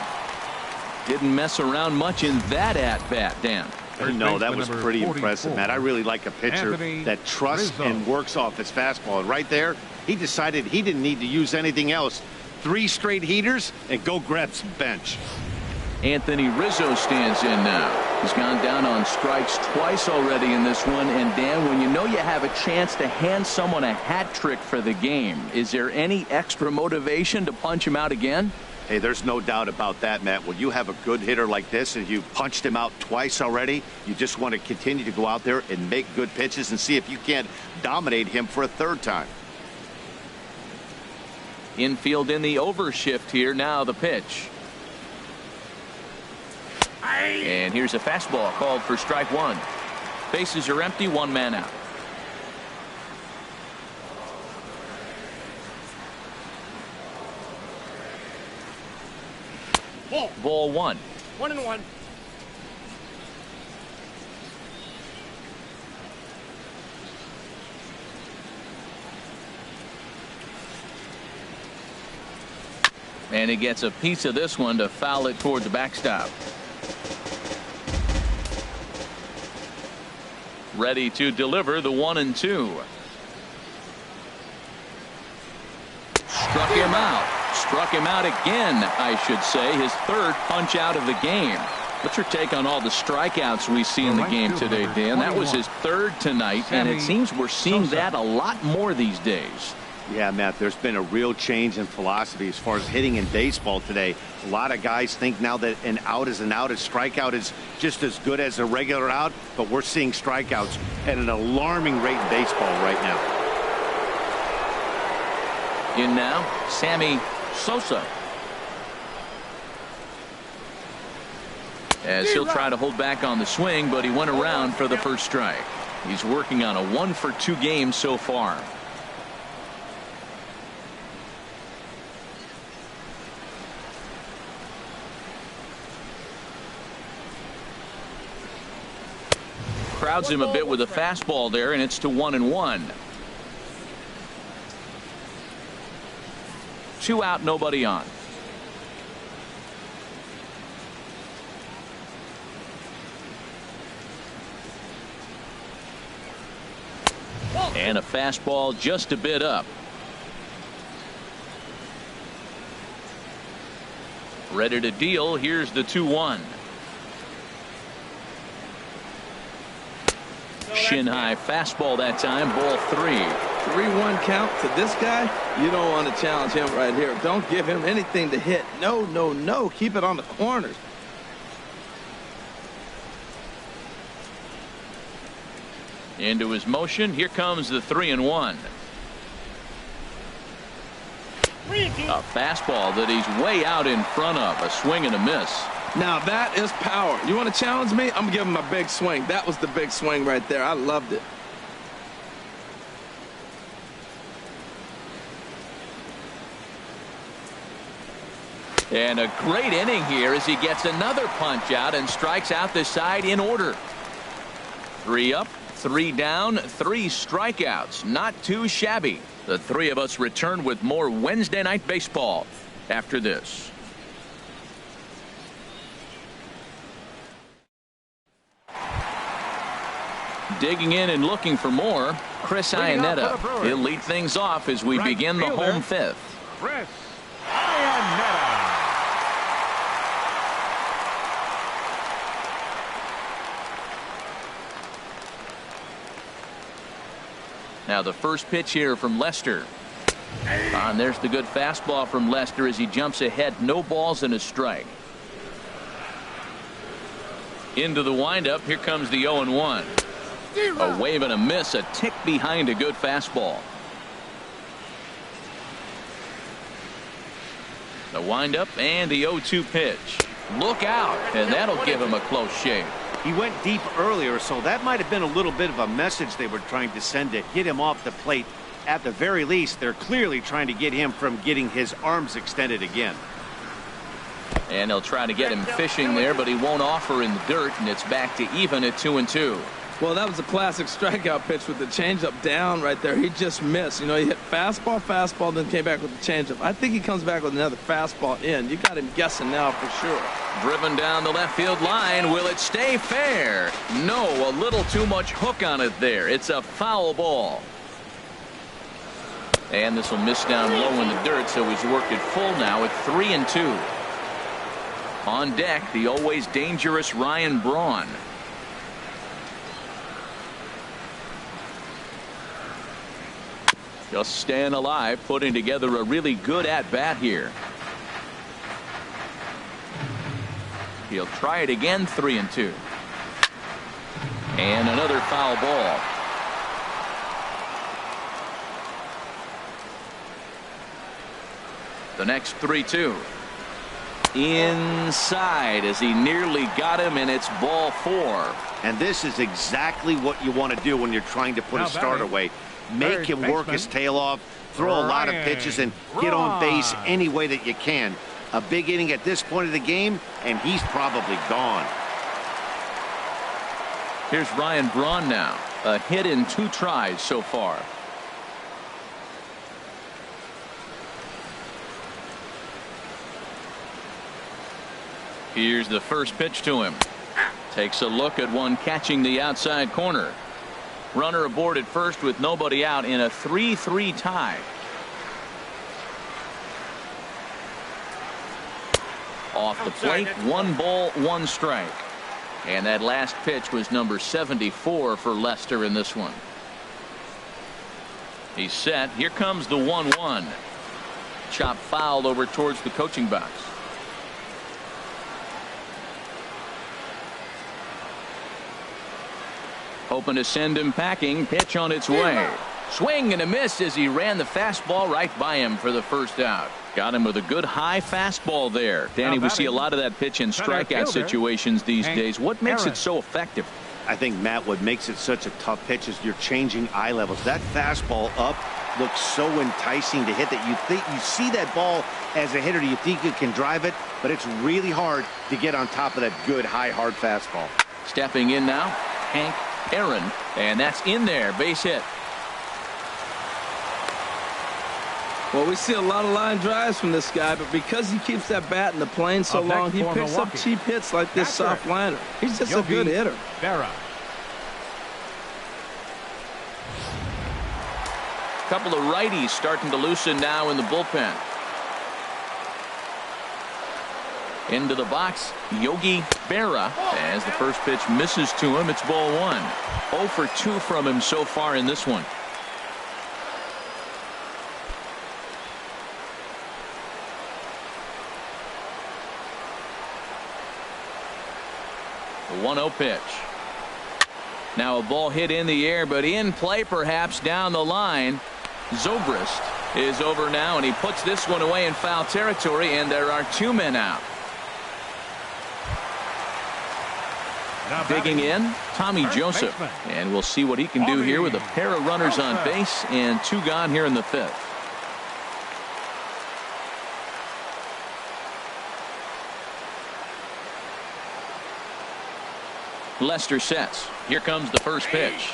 Didn't mess around much in that at-bat, Dan. No, that was pretty impressive, Matt. I really like a pitcher that trusts and works off his fastball. And right there, he decided he didn't need to use anything else. 3 straight heaters and go grab some bench. Anthony Rizzo stands in now. He's gone down on strikes twice already in this one. And Dan, when you know you have a chance to hand someone a hat trick for the game, is there any extra motivation to punch him out again? Hey, there's no doubt about that, Matt. When you have a good hitter like this and you punched him out twice already, you just want to continue to go out there and make good pitches and see if you can't dominate him for a third time. Infield in the overshift here. Now the pitch. And here's a fastball called for strike one. Bases are empty, one man out. Ball one. 1-1. And he gets a piece of this one to foul it toward the backstop. Ready to deliver the 1-2. Struck him out. Struck him out again, I should say. His third punch out of the game. What's your take on all the strikeouts we see in the game today, Dan? That was his third tonight, and it seems we're seeing that a lot more these days. Yeah, Matt, there's been a real change in philosophy as far as hitting in baseball today. A lot of guys think now that an out is an out. A strikeout is just as good as a regular out, but we're seeing strikeouts at an alarming rate in baseball right now. In now, Sammy Sosa. As he'll try to hold back on the swing, but he went around for the first strike. He's working on a 1-for-2 game so far. Crowds him a bit with a fastball there, and it's to 1-1. 2 out, nobody on. And a fastball just a bit up. Ready to deal. Here's the 2-1. Shin high fastball that time. Ball 3. 3-1 count to this guy. You don't want to challenge him right here. Don't give him anything to hit. No, no, no. Keep it on the corners. Into his motion. Here comes the 3-1. A fastball that he's way out in front of. A swing and a miss. Now that is power. You want to challenge me? I'm going to give him a big swing. That was the big swing right there. I loved it. And a great inning here as he gets another punch out and strikes out the side in order. 3 up, 3 down, 3 strikeouts. Not too shabby. The three of us return with more Wednesday Night Baseball after this. Digging in and looking for more, Chris Iannetta. He'll lead things off as we begin the home fifth. Chris Iannetta. Now the first pitch here from Lester. And there's the good fastball from Lester as he jumps ahead. No balls and a strike. Into the windup. Here comes the 0-1. A wave and a miss. A tick behind a good fastball. The windup and the 0-2 pitch. Look out, and that'll give him a close shave. He went deep earlier, so that might have been a little bit of a message they were trying to send to get him off the plate. At the very least, they're clearly trying to get him from getting his arms extended again. And they'll try to get him fishing there, but he won't offer in the dirt, and it's back to even at 2-2. Well, that was a classic strikeout pitch with the changeup down right there. He just missed. You know, he hit fastball, then came back with the changeup. I think he comes back with another fastball in. You got him guessing now for sure. Driven down the left field line. Will it stay fair? No, a little too much hook on it there. It's a foul ball. And this will miss down low in the dirt, so he's worked it full now at 3-2. On deck, the always dangerous Ryan Braun. Just staying alive, putting together a really good at-bat here. He'll try it again, 3-2. And another foul ball. The next 3-2. Inside as he nearly got him, and it's ball 4. And this is exactly what you want to do when you're trying to put a starter away. Make him work his tail off, throw a lot of pitches, and get on base any way that you can. A big inning at this point of the game, and he's probably gone. Here's BRAUN now. A hit in 2 tries so far. Here's the first pitch to him. Takes a look at one catching the outside corner. Runner aboard at first with nobody out in a 3-3 tie. Off the plate, 1 ball, 1 strike. And that last pitch was number 74 for Lester in this one. He's set. Here comes the 1-1. Chop fouled over towards the coaching box. Hoping to send him packing. Pitch on its way. Swing and a miss as he ran the fastball right by him for the first out. Got him with a good high fastball there. Danny, we see a lot of that pitch in strikeout situations these days. What makes it so effective? I think, Matt, what makes it such a tough pitch is you're changing eye levels. That fastball up looks so enticing to hit that you think you see that ball as a hitter. You think you can drive it, but it's really hard to get on top of that good high hard fastball. Stepping in now, Hank Aaron, and that's in there. Base hit. Well, we see a lot of line drives from this guy, but because he keeps that bat in the plane so long, he picks up cheap hits like this soft liner. He's just a good hitter. Berra. Couple of righties starting to loosen now in the bullpen. Into the box, Yogi Berra, as the first pitch misses to him. It's ball 1. 0 for 2 from him so far in this one. The 1-0 pitch. Now a ball hit in the air, but in play perhaps down the line. Zobrist is over now, and he puts this one away in foul territory, and there are 2 men out. Digging in, Tommy Joseph, and we'll see what he can do here with a pair of runners on base and 2 gone here in the 5th. Lester sets. Here comes the first pitch.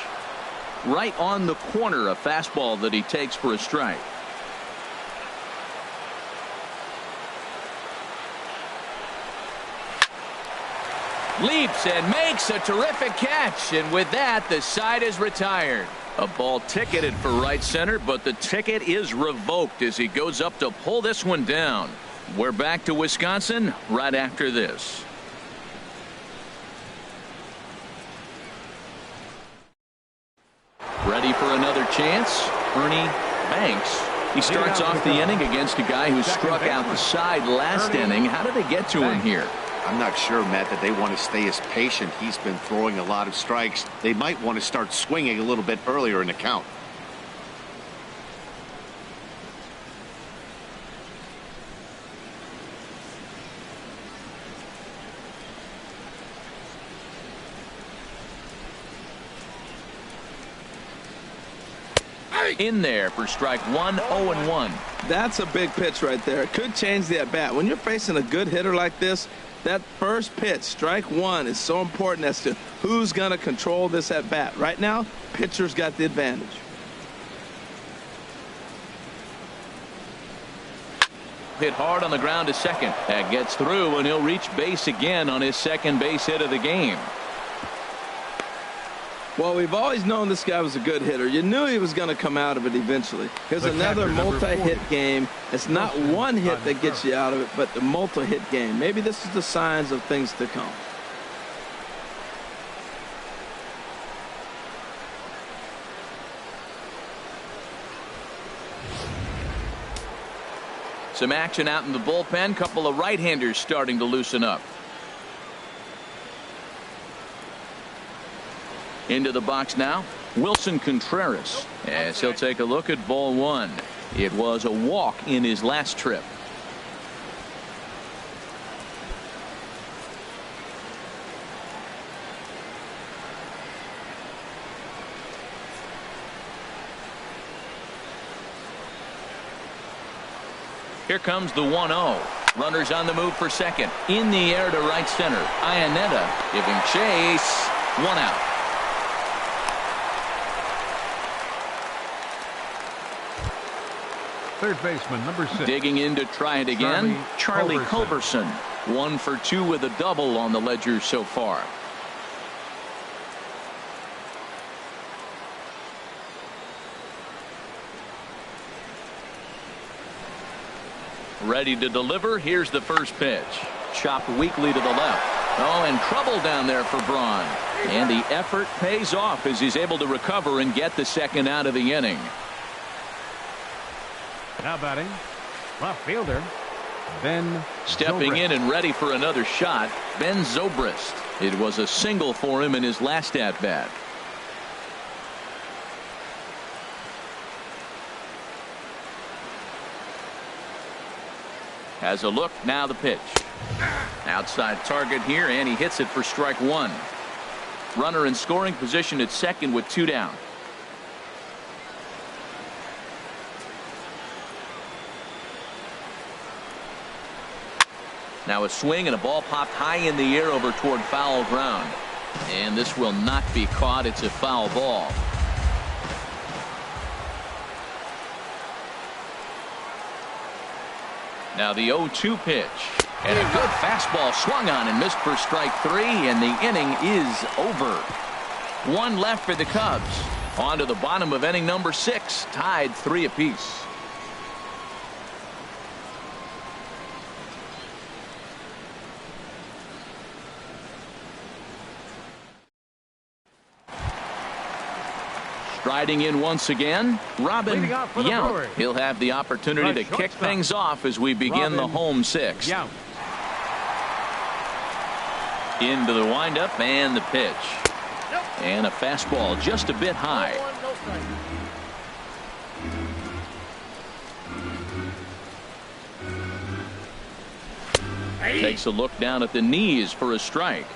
Right on the corner, a fastball that he takes for a strike. Leaps and makes a terrific catch, and with that the side is retired. A ball ticketed for right center, but the ticket is revoked as he goes up to pull this one down. We're back to Wisconsin right after this. Ready for another chance? Ernie Banks. He starts off the inning against a guy who struck out the side last inning. How did they get to him here? I'm not sure, Matt, that they want to stay as patient. He's been throwing a lot of strikes. They might want to start swinging a little bit earlier in the count. In there for strike 1, 0-1. That's a big pitch right there. It could change the at-bat. When you're facing a good hitter like this, that first pitch, strike 1, is so important as to who's going to control this at-bat. Right now, pitcher's got the advantage. Hit hard on the ground to second. That gets through, and he'll reach base again on his second base hit of the game. Well, we've always known this guy was a good hitter. You knew he was going to come out of it eventually. Here's another multi-hit game. It's not one hit that gets you out of it, but the multi-hit game. Maybe this is the signs of things to come. Some action out in the bullpen. Couple of right-handers starting to loosen up. Into the box now, Wilson Contreras, as he'll take a look at ball one. It was a walk in his last trip. Here comes the 1-0. Runners on the move for second. In the air to right center. Iannetta giving chase. 1 out. Third baseman, number 6. Digging in to try it again. Charlie Culberson. 1 for 2 with a double on the ledger so far. Ready to deliver. Here's the first pitch. Chopped weakly to the left. Oh, and trouble down there for BRAUN. And the effort pays off as he's able to recover and get the second out of the inning. Now batting, left fielder, Ben Stepping Zobrist. in and ready for another shot, Ben Zobrist. It was a single for him in his last at-bat. Has a look, now the pitch. Outside target here, and he hits it for strike one. Runner in scoring position at second with 2 down. Now a swing and a ball popped high in the air over toward foul ground. And this will not be caught. It's a foul ball. Now the 0-2 pitch. And a good fastball swung on and missed for strike 3, and the inning is over. 1 left for the Cubs. On to the bottom of inning number 6, tied 3 apiece. Striding in once again, Robin Yount. He'll have the opportunity to kick things off as we begin the home 6th. Yount. Into the windup and the pitch. And a fastball just a bit high. Takes a look down at the knees for a strike.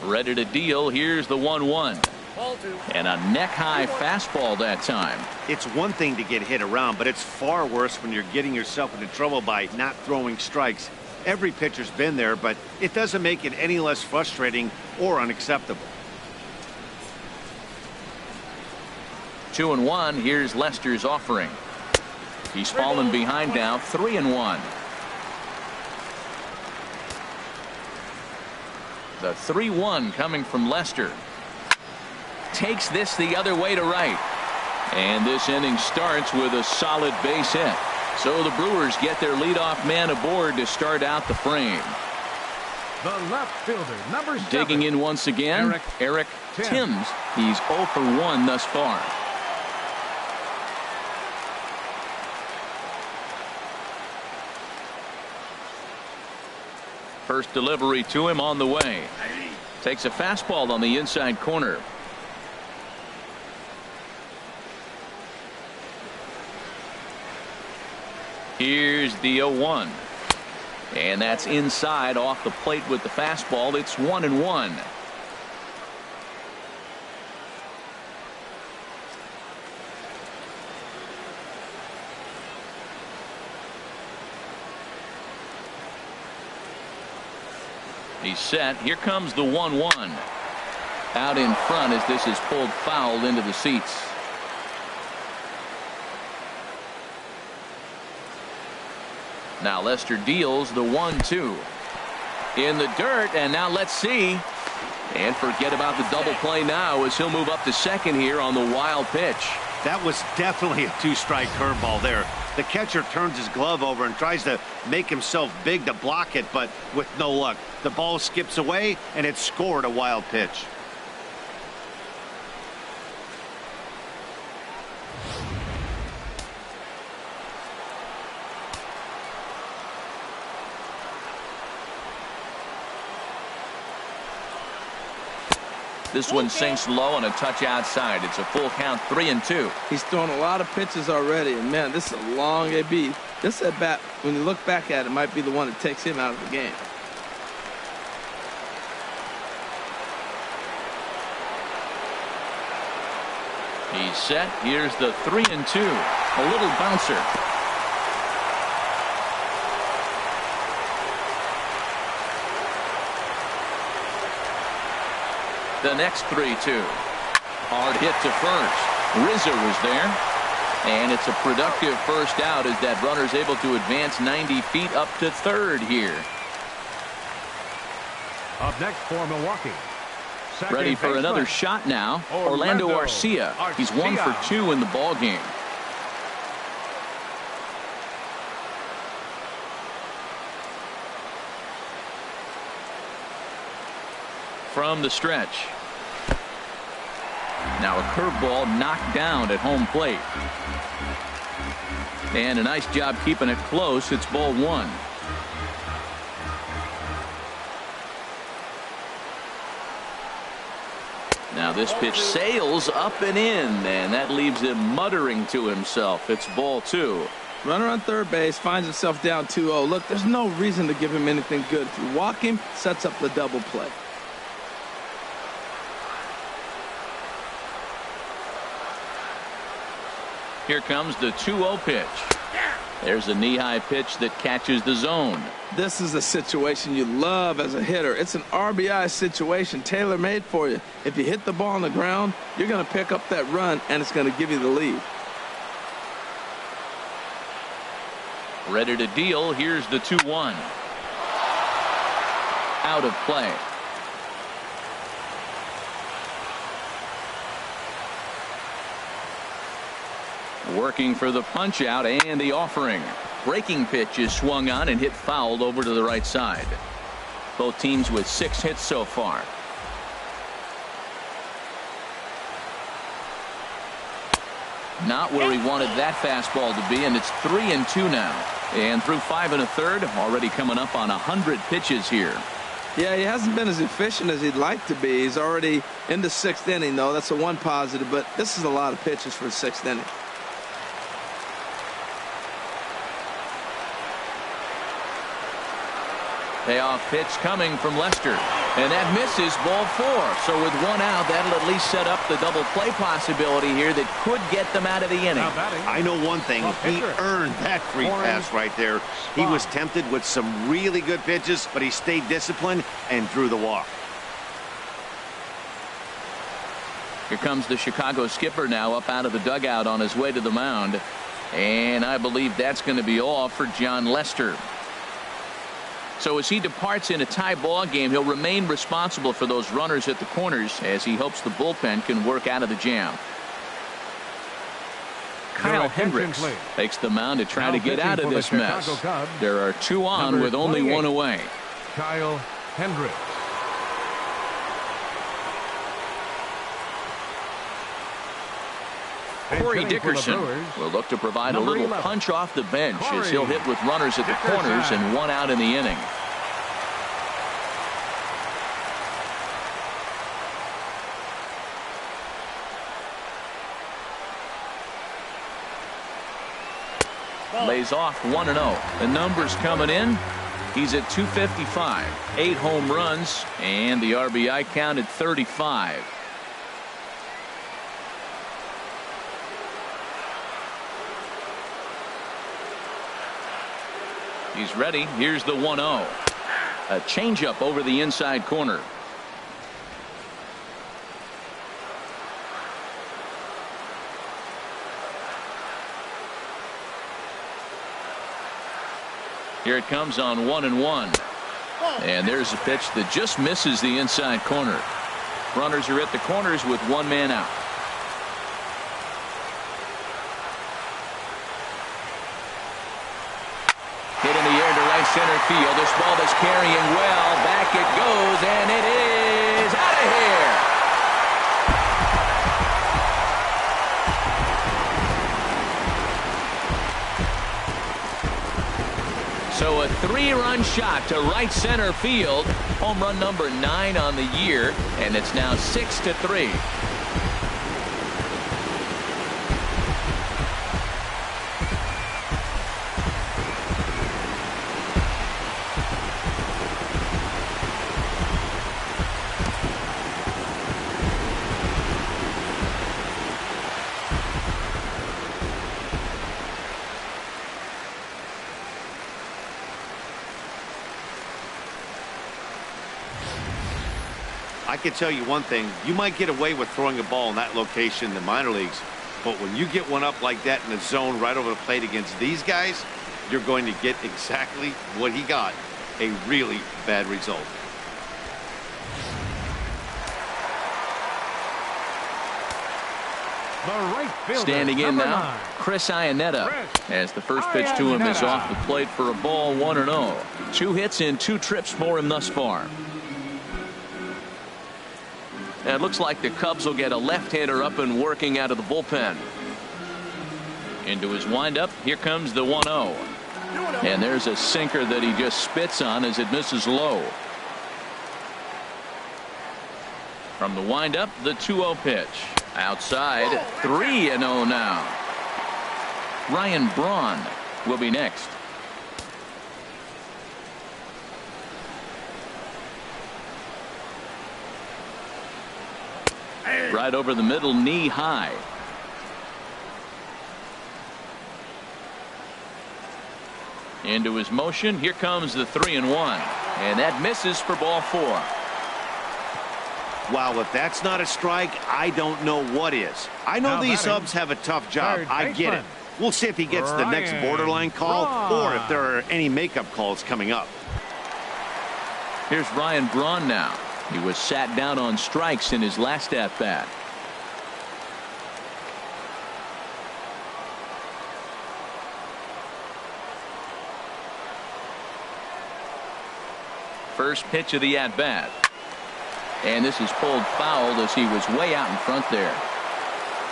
Ready to deal. Here's the 1-1. And a neck-high fastball that time. It's one thing to get hit around, but it's far worse when you're getting yourself into trouble by not throwing strikes. Every pitcher's been there, but it doesn't make it any less frustrating or unacceptable. 2-1. Here's Lester's offering. He's fallen behind now. 3-1. The 3-1 coming from Lester. Takes this the other way to right. And this inning starts with a solid base hit. So the Brewers get their leadoff man aboard to start out the frame. The left fielder, number 7. Digging in once again, Eric Timms. He's 0 for 1 thus far. First delivery to him on the way. Takes a fastball on the inside corner. Here's the 0-1. And that's inside off the plate with the fastball. It's 1-1. He's set. Here comes the 1-1. Out in front as this is pulled foul into the seats. Now Lester deals the 1-2. In the dirt, and now let's see. And forget about the double play now as he'll move up to second here on the wild pitch. That was definitely a 2-strike curveball there. The catcher turns his glove over and tries to make himself big to block it, but with no luck. The ball skips away, and it's scored a wild pitch. This one sinks low and a touch outside. It's a full count, 3-2. He's thrown a lot of pitches already, and man, this is a long AB. This at bat, when you look back at it, might be the one that takes him out of the game. He's set. Here's the 3-2. A little bouncer. The next 3-2. Hard hit to first. Rizzo was there. And it's a productive first out as that runner's able to advance 90 feet up to third here. Up next for Milwaukee. Ready for another shot now. Orlando Arcia. He's 1 for 2 in the ball game. From the stretch. Now a curveball knocked down at home plate. And a nice job keeping it close. It's ball 1. Now this pitch sails up and in, and that leaves him muttering to himself. It's ball 2. Runner on third base finds himself down 2-0. Look, there's no reason to give him anything good. If you walk him, sets up the double play. Here comes the 2-0 pitch. There's a knee-high pitch that catches the zone. This is a situation you love as a hitter. It's an RBI situation, tailor-made for you. If you hit the ball on the ground, you're going to pick up that run, and it's going to give you the lead. Ready to deal. Here's the 2-1. Out of play. Working for the punch out and the offering. Breaking pitch is swung on and hit fouled over to the right side. Both teams with 6 hits so far. Not where he wanted that fastball to be, and it's 3-2 now. And through 5 1/3, already coming up on 100 pitches here. Yeah, he hasn't been as efficient as he'd like to be. He's already in the 6th inning, though. That's a one positive, but this is a lot of pitches for the 6th inning. Payoff pitch coming from Lester, and that misses, ball 4. So with 1 out, that'll at least set up the double play possibility here that could get them out of the inning. I know one thing, he earned that free pass right there. He was tempted with some really good pitches, but he stayed disciplined and drew the walk. Here comes the Chicago skipper now up out of the dugout on his way to the mound, and I believe that's going to be all for Jon Lester. So as he departs in a tie ball game, he'll remain responsible for those runners at the corners as he hopes the bullpen can work out of the jam. Kyle Hendricks takes the mound to try to get out of this mess. There are 2 on with only 1 away. Kyle Hendricks. Corey Dickerson will look to provide a little punch off the bench as he'll hit with runners at the corners and 1 out in the inning. Lays off 1-0. The numbers coming in. He's at 255, 8 home runs, and the RBI count at 35. He's ready. Here's the 1-0. A changeup over the inside corner. Here it comes on 1-1. And there's a pitch that just misses the inside corner. Runners are at the corners with 1 man out. Hit in the air to right center field. This ball is carrying well. Back it goes, and it is out of here. So a 3-run shot to right center field. Home run number 9 on the year, and it's now 6-3. I can tell you one thing, you might get away with throwing a ball in that location in the minor leagues, but when you get one up like that in the zone right over the plate against these guys, you're going to get exactly what he got, a really bad result. Standing in now, Chris Iannetta, as the first pitch to him is off the plate for a ball, 1-0. 2 hits in 2 trips for him thus far. And it looks like the Cubs will get a left-hander up and working out of the bullpen. Into his windup, here comes the 1-0. And there's a sinker that he just spits on as it misses low. From the windup, the 2-0 pitch. Outside, 3-0 now. Ryan Braun will be next. Right over the middle, knee high. Into his motion. Here comes the 3-1. And that misses for ball 4. Wow, if that's not a strike, I don't know what is. I know these subs have a tough job. I get it. We'll see if he gets the next borderline call or if there are any makeup calls coming up. Here's Ryan Braun now. He was sat down on strikes in his last at-bat. First pitch of the at-bat. And this is pulled foul as he was way out in front there.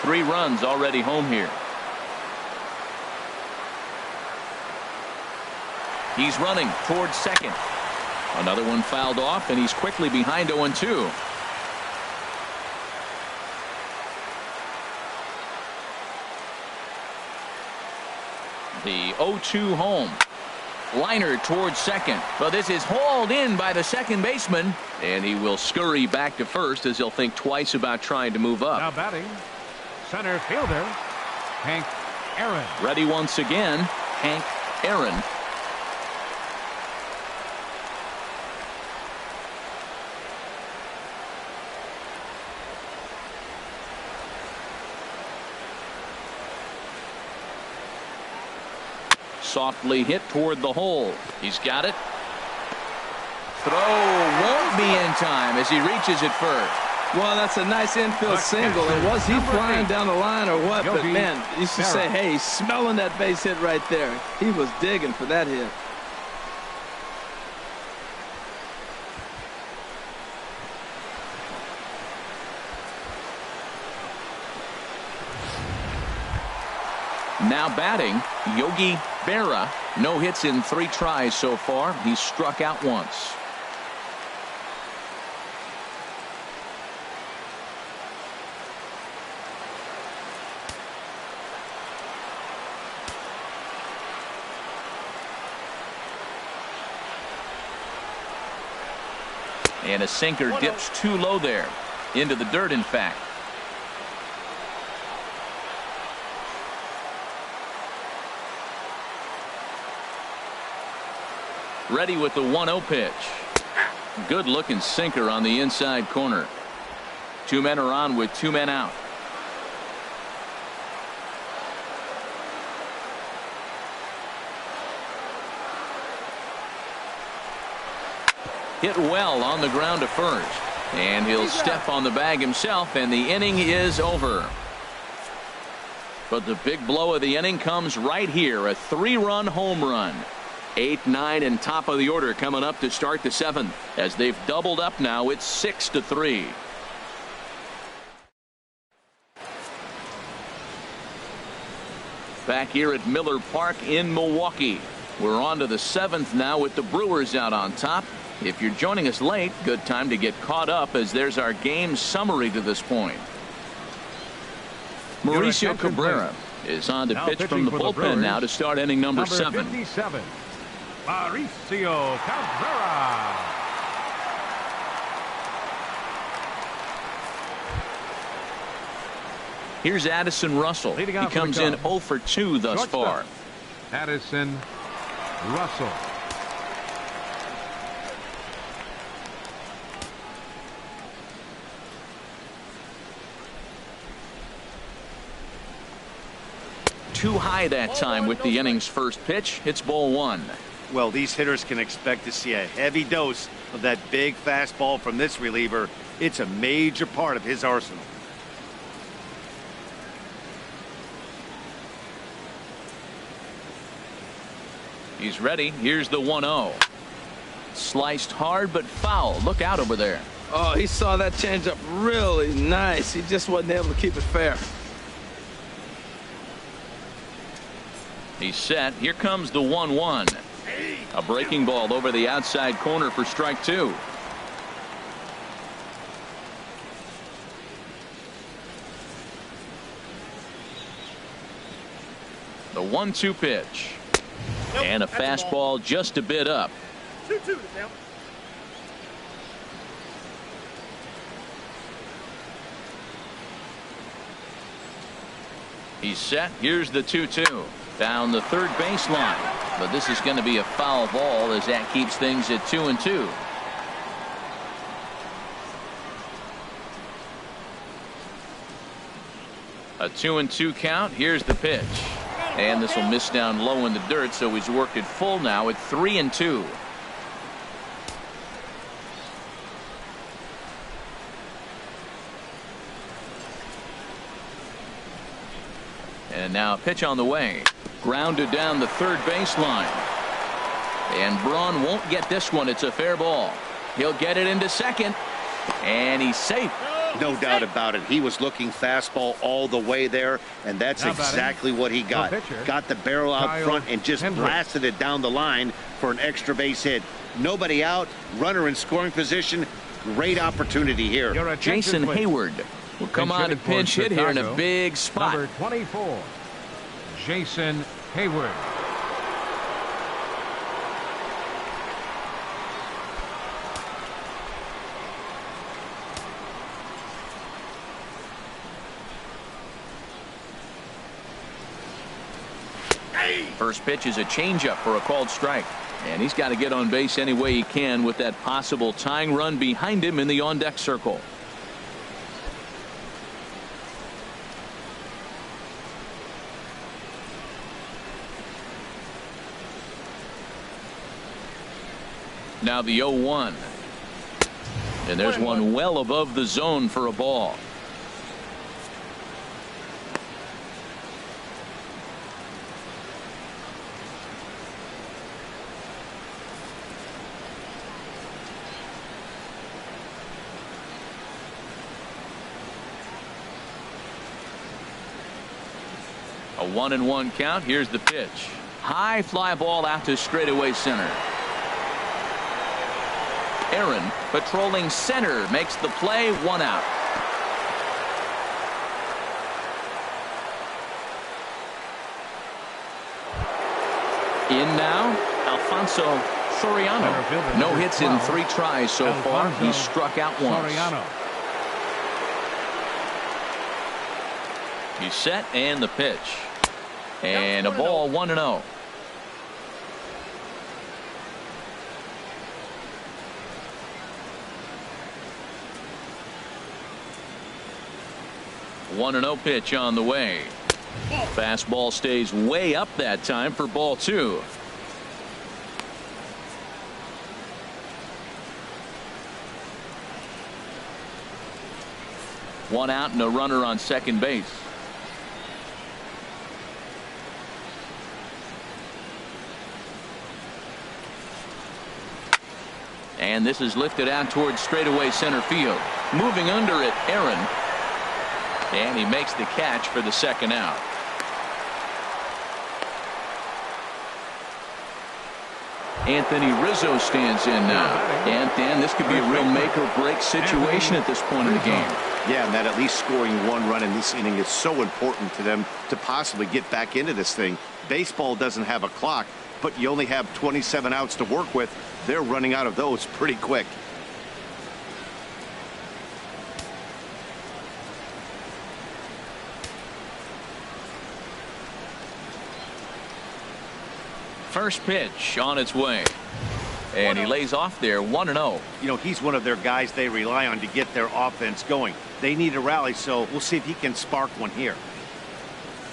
3 runs already home here. He's running towards second. Another one fouled off, and he's quickly behind 0-2. The 0-2 home. Liner towards second, but this is hauled in by the second baseman, and he will scurry back to first as he'll think twice about trying to move up. Now batting, center fielder, Hank Aaron. Ready once again, Hank Aaron. Softly hit toward the hole. He's got it. Throw won't be in time as he reaches it first. Well, that's a nice infield single. And was he flying down the line or what? But man, you should say, hey, he's smelling that base hit right there. He was digging for that hit. Now batting, Yogi Berra. No hits in 3 tries so far. He's struck out once. And a sinker dips too low there. Into the dirt, in fact. Ready with the 1-0 pitch. Good looking sinker on the inside corner. 2 men are on with 2 men out. Hit well on the ground to first. And he'll step on the bag himself, and the inning is over. But the big blow of the inning comes right here. A 3-run home run. 8, 9, and top of the order coming up to start the 7th. As they've doubled up now, it's 6-3. Back here at Miller Park in Milwaukee. We're on to the 7th now with the Brewers out on top. If you're joining us late, good time to get caught up, as there's our game summary to this point. Mauricio Cabrera is on to pitch from the bullpen now to start inning number 7. 57, Mauricio Cabrera. Here's Addison Russell. He comes in 0 for 2 thus far. Addison Russell. Too high that time with the inning's first pitch. It's ball 1. Well, these hitters can expect to see a heavy dose of that big fastball from this reliever. It's a major part of his arsenal. He's ready. Here's the 1-0. Sliced hard but foul. Look out over there. Oh, he saw that changeup really nice. He just wasn't able to keep it fair. He's set. Here comes the 1-1. A breaking ball over the outside corner for strike 2. The 1-2 pitch. And a fastball just a bit up. 2-2 now. He's set. Here's the 2-2. Down the third baseline. But this is going to be a foul ball, as that keeps things at 2-2. A 2-2 count. Here's the pitch. And this will miss down low in the dirt, so he's worked it full now at 3-2. And now a pitch on the way. Grounded down the third baseline. And Braun won't get this one. It's a fair ball. He'll get it into second. And he's safe. No doubt about it. He was looking fastball all the way there, and that's exactly what he got. Got the barrel out front and just blasted it down the line for an extra base hit. Nobody out, runner in scoring position. Great opportunity here. Jason Hayward will come on to pinch hit here in a big spot. Number 24, Jason Hayward. First pitch is a changeup for a called strike. And he's got to get on base any way he can with that possible tying run behind him in the on-deck circle. Now the 0-1. And there's one well above the zone for a ball. A 1-1 count. Here's the pitch. High fly ball out to straightaway center. Aaron patrolling center makes the play. 1 out. In now, Alfonso Soriano. No hits in 3 tries so far. He's struck out once. He's set, and the pitch. And a ball. 1-0. One and 0 pitch on the way. Fastball stays way up that time for ball 2. One out and a runner on second base. And this is lifted out towards straightaway center field. Moving under it, Aaron. And he makes the catch for the second out. Anthony Rizzo stands in now. And Dan, this could be a real make or break situation at this point in the game. Yeah, and that at least scoring one run in this inning is so important to them to possibly get back into this thing. Baseball doesn't have a clock, but you only have 27 outs to work with. They're running out of those pretty quick. First pitch on its way. And he lays off there 1-0. You know, he's one of their guys they rely on to get their offense going. They need a rally, so we'll see if he can spark one here.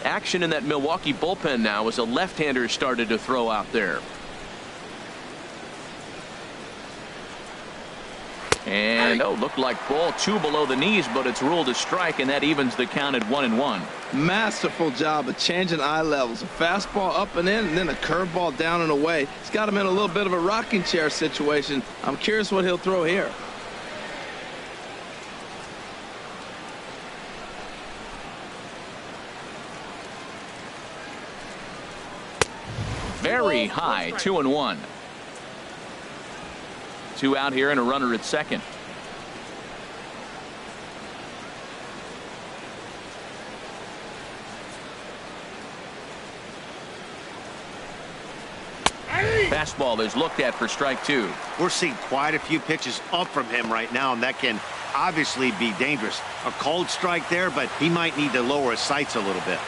Action in that Milwaukee bullpen now as a left-hander started to throw out there. And looked like ball 2 below the knees, but it's ruled a strike, and that evens the count at 1-1. Masterful job of changing eye levels. A fastball up and in, and then a curveball down and away. It's got him in a little bit of a rocking chair situation. I'm curious what he'll throw here. Very high, 2-1. 2 out here and a runner at second. Fastball is looked at for strike 2. We're seeing quite a few pitches up from him right now, and that can obviously be dangerous. A cold strike there, but he might need to lower his sights a little bit.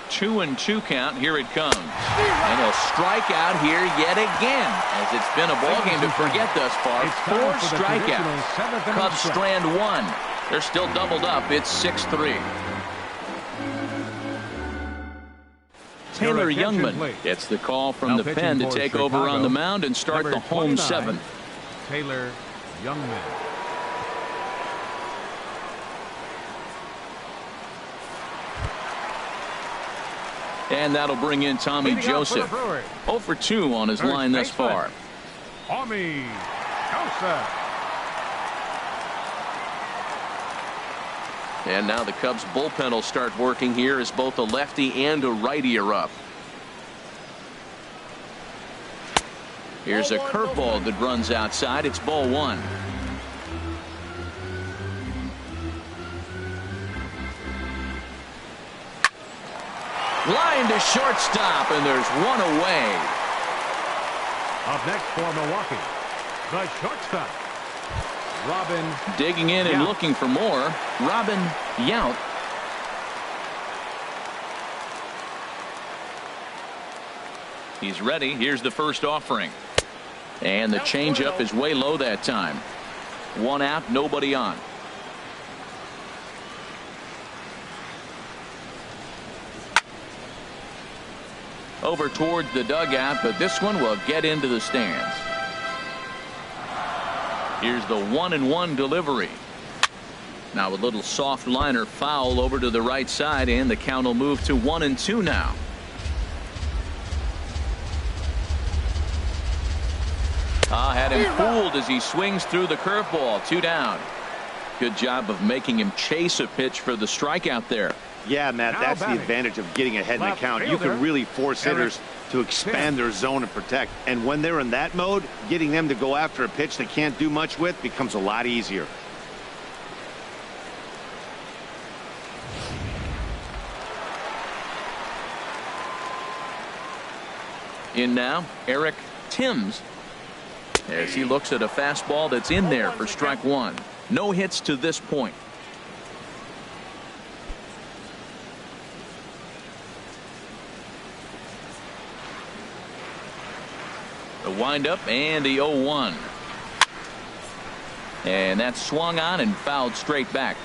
Two and 2 count. Here it comes. And he'll strike out here yet again, as it's been a ball game to forget thus far. 4 strikeouts. Cubs strand 1. They're still doubled up. It's 6-3. Taylor Youngman gets the call from the pen to take over on the mound and start the home 7th. Taylor Youngman. And that'll bring in Tommy Joseph. 0 for 2 on his line thus far. Tommy Joseph. And now the Cubs bullpen will start working here as both a lefty and a righty are up. Here's a curveball that runs outside. It's ball 1. Line to shortstop, and there's 1 away. Up next for Milwaukee, the shortstop, Robin. Digging in and looking for more, Robin Yount. He's ready. Here's the first offering. And the changeup is way low that time. 1 out, nobody on. Over towards the dugout, but this one will get into the stands. Here's the 1-1 delivery. Now a little soft liner foul over to the right side, and the count will move to 1-2 now. Had him fooled as he swings through the curveball. 2 down. Good job of making him chase a pitch for the strikeout there. Yeah, Matt, that's the advantage of getting ahead in the count. You can really force hitters to expand their zone and protect. And when they're in that mode, getting them to go after a pitch they can't do much with becomes a lot easier. In now, Eric Timms, as he looks at a fastball that's in there for strike 1. No hits to this point. The windup and the 0-1. And that's swung on and fouled straight back.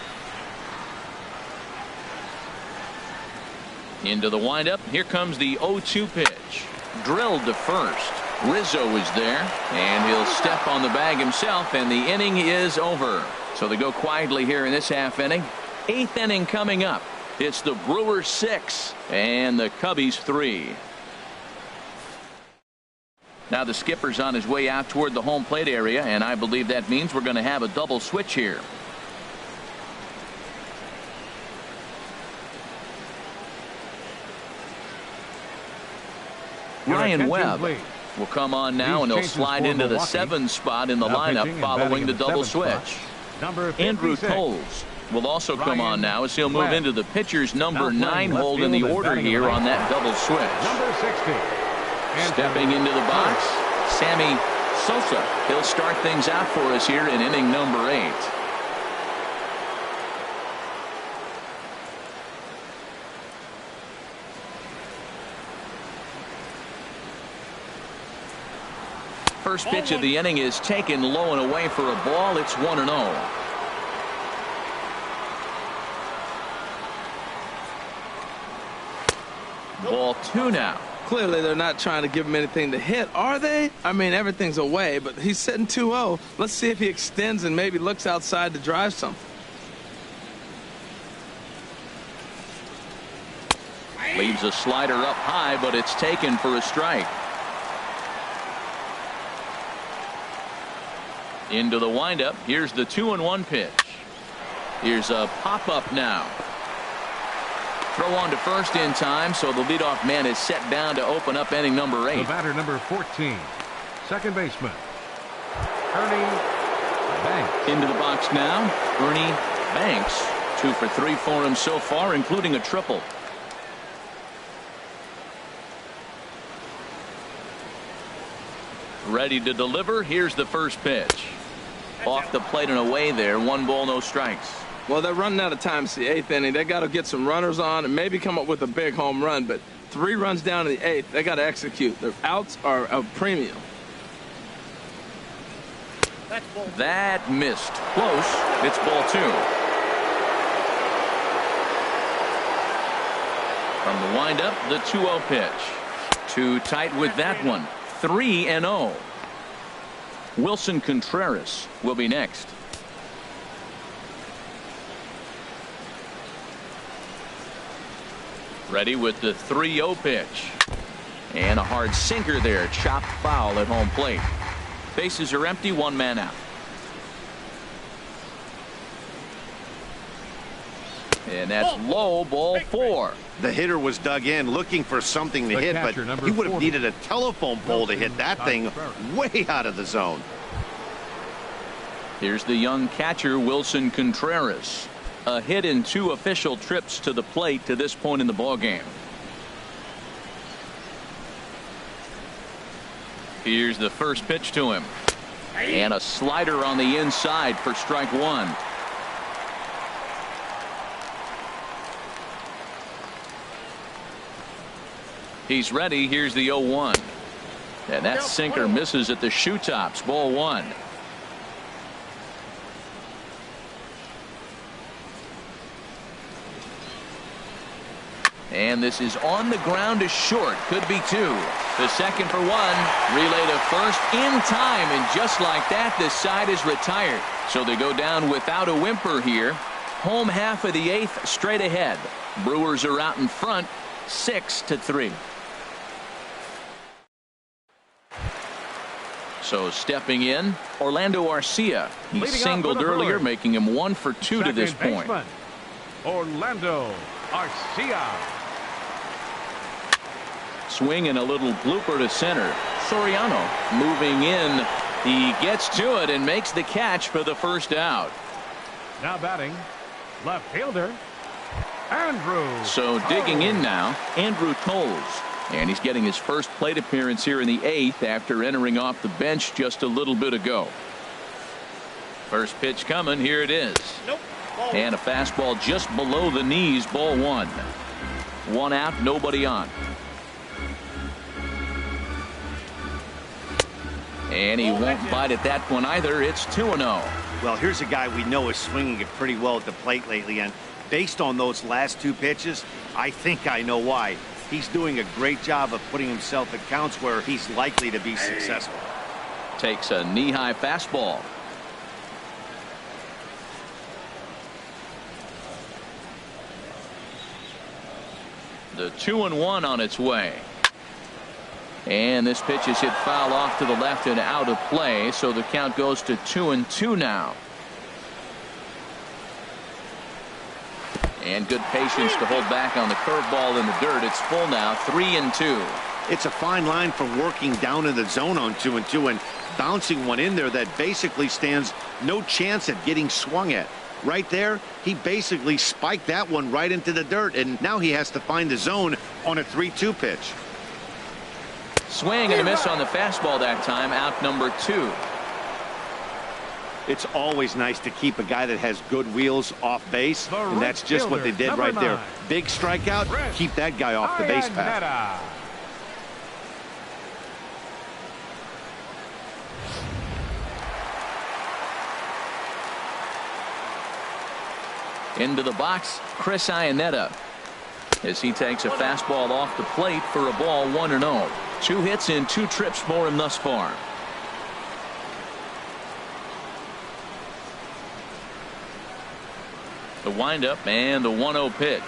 Into the windup. Here comes the 0-2 pitch. Drilled to first. Rizzo is there, and he'll step on the bag himself, and the inning is over. So they go quietly here in this half inning. 8th inning coming up. It's the Brewers 6 and the Cubbies 3. Now the skipper's on his way out toward the home plate area, and I believe that means we're going to have a double switch here. Ryan Webb will come on now, and he'll slide into the 7 spot in the lineup following the double switch. Andrew Toles will also come on now as he'll move into the pitcher's number 9 hold in the order here on that double switch. Stepping into the box, Sammy Sosa. He'll start things out for us here in inning number 8. First pitch of the inning is taken low and away for a ball. It's 1-0. Ball 2 now. Clearly, they're not trying to give him anything to hit, are they? I mean, everything's away, but he's sitting 2-0. Let's see if he extends and maybe looks outside to drive something. Leaves a slider up high, but it's taken for a strike. Into the windup. Here's the 2-1 pitch. Here's a pop-up now. Throw on to first in time, so the leadoff man is set down to open up inning number 8. The batter number 14, second baseman, Ernie Banks. Into the box now, Ernie Banks. 2 for 3 for him so far, including a triple. Ready to deliver. Here's the first pitch. Off the plate and away there. 1 ball, no strikes. Well, they're running out of time. It's the 8th inning. They got to get some runners on and maybe come up with a big home run. But 3 runs down in the 8th. They got to execute. Their outs are a premium. That missed. Close. It's ball 2. From the windup, the 2-0 pitch. Too tight with that one. 3-0. Wilson Contreras will be next. Ready with the 3-0 pitch. And a hard sinker there. Chopped foul at home plate. Bases are empty. 1 man out. And that's low, ball 4. The hitter was dug in looking for something to hit, but he would have needed a telephone pole to hit that thing way out of the zone. Here's the young catcher, Wilson Contreras. A hit in 2 official trips to the plate to this point in the ballgame. Here's the first pitch to him. And a slider on the inside for strike 1. He's ready. Here's the 0-1. And that sinker misses at the shoe tops. Ball 1. And this is on the ground to short. Could be 2. The second for 1. Relay to first in time. And just like that, this side is retired. So they go down without a whimper here. Home half of the 8th straight ahead. Brewers are out in front 6-3. So stepping in, Orlando Arcia. He singled earlier, making him 1 for 2 to this point. Orlando Arcia. Swing and a little blooper to center. Soriano moving in. He gets to it and makes the catch for the first out. Now batting, left fielder, Andrew. So digging in now, Andrew Toles. And he's getting his first plate appearance here in the 8th after entering off the bench just a little bit ago. First pitch coming. Here it is. And a fastball just below the knees. Ball 1. 1 out, nobody on. And he won't bite at that one either. It's 2-0. Well, here's a guy we know is swinging it pretty well at the plate lately, and based on those last 2 pitches, I think I know why. He's doing a great job of putting himself at counts where he's likely to be successful. Takes a knee-high fastball. The 2-1 on its way. And this pitch is hit foul off to the left and out of play, so the count goes to 2-2 now. And good patience to hold back on the curveball in the dirt. It's full now, 3-2. It's a fine line for working down in the zone on 2-2 and bouncing one in there that basically stands no chance at getting swung at. Right there, he basically spiked that one right into the dirt, and now he has to find the zone on a 3-2 pitch. Swing and a miss on the fastball that time, out number 2. It's always nice to keep a guy that has good wheels off base, and that's just what they did right there. Big strikeout, keep that guy off the base path. Into the box, Chris Iannetta, as he takes a fastball off the plate for a ball, 1-0. 2 hits in 2 trips for him thus far. The windup and the 1-0 pitch.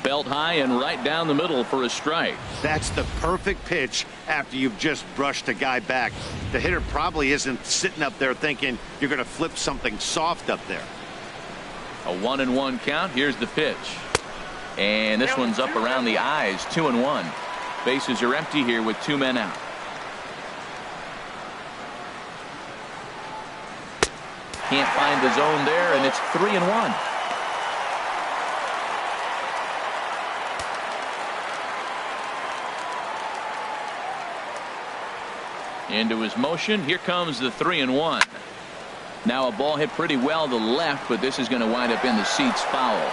Belt high and right down the middle for a strike. That's the perfect pitch after you've just brushed a guy back. The hitter probably isn't sitting up there thinking you're going to flip something soft up there. A 1-1 count. Here's the pitch. And this one's up around the eyes, 2-1. Bases are empty here with 2 men out. Can't find the zone there, and it's 3-1. Into his motion. Here comes the 3-1. Now a ball hit pretty well to the left, but this is going to wind up in the seats, foul.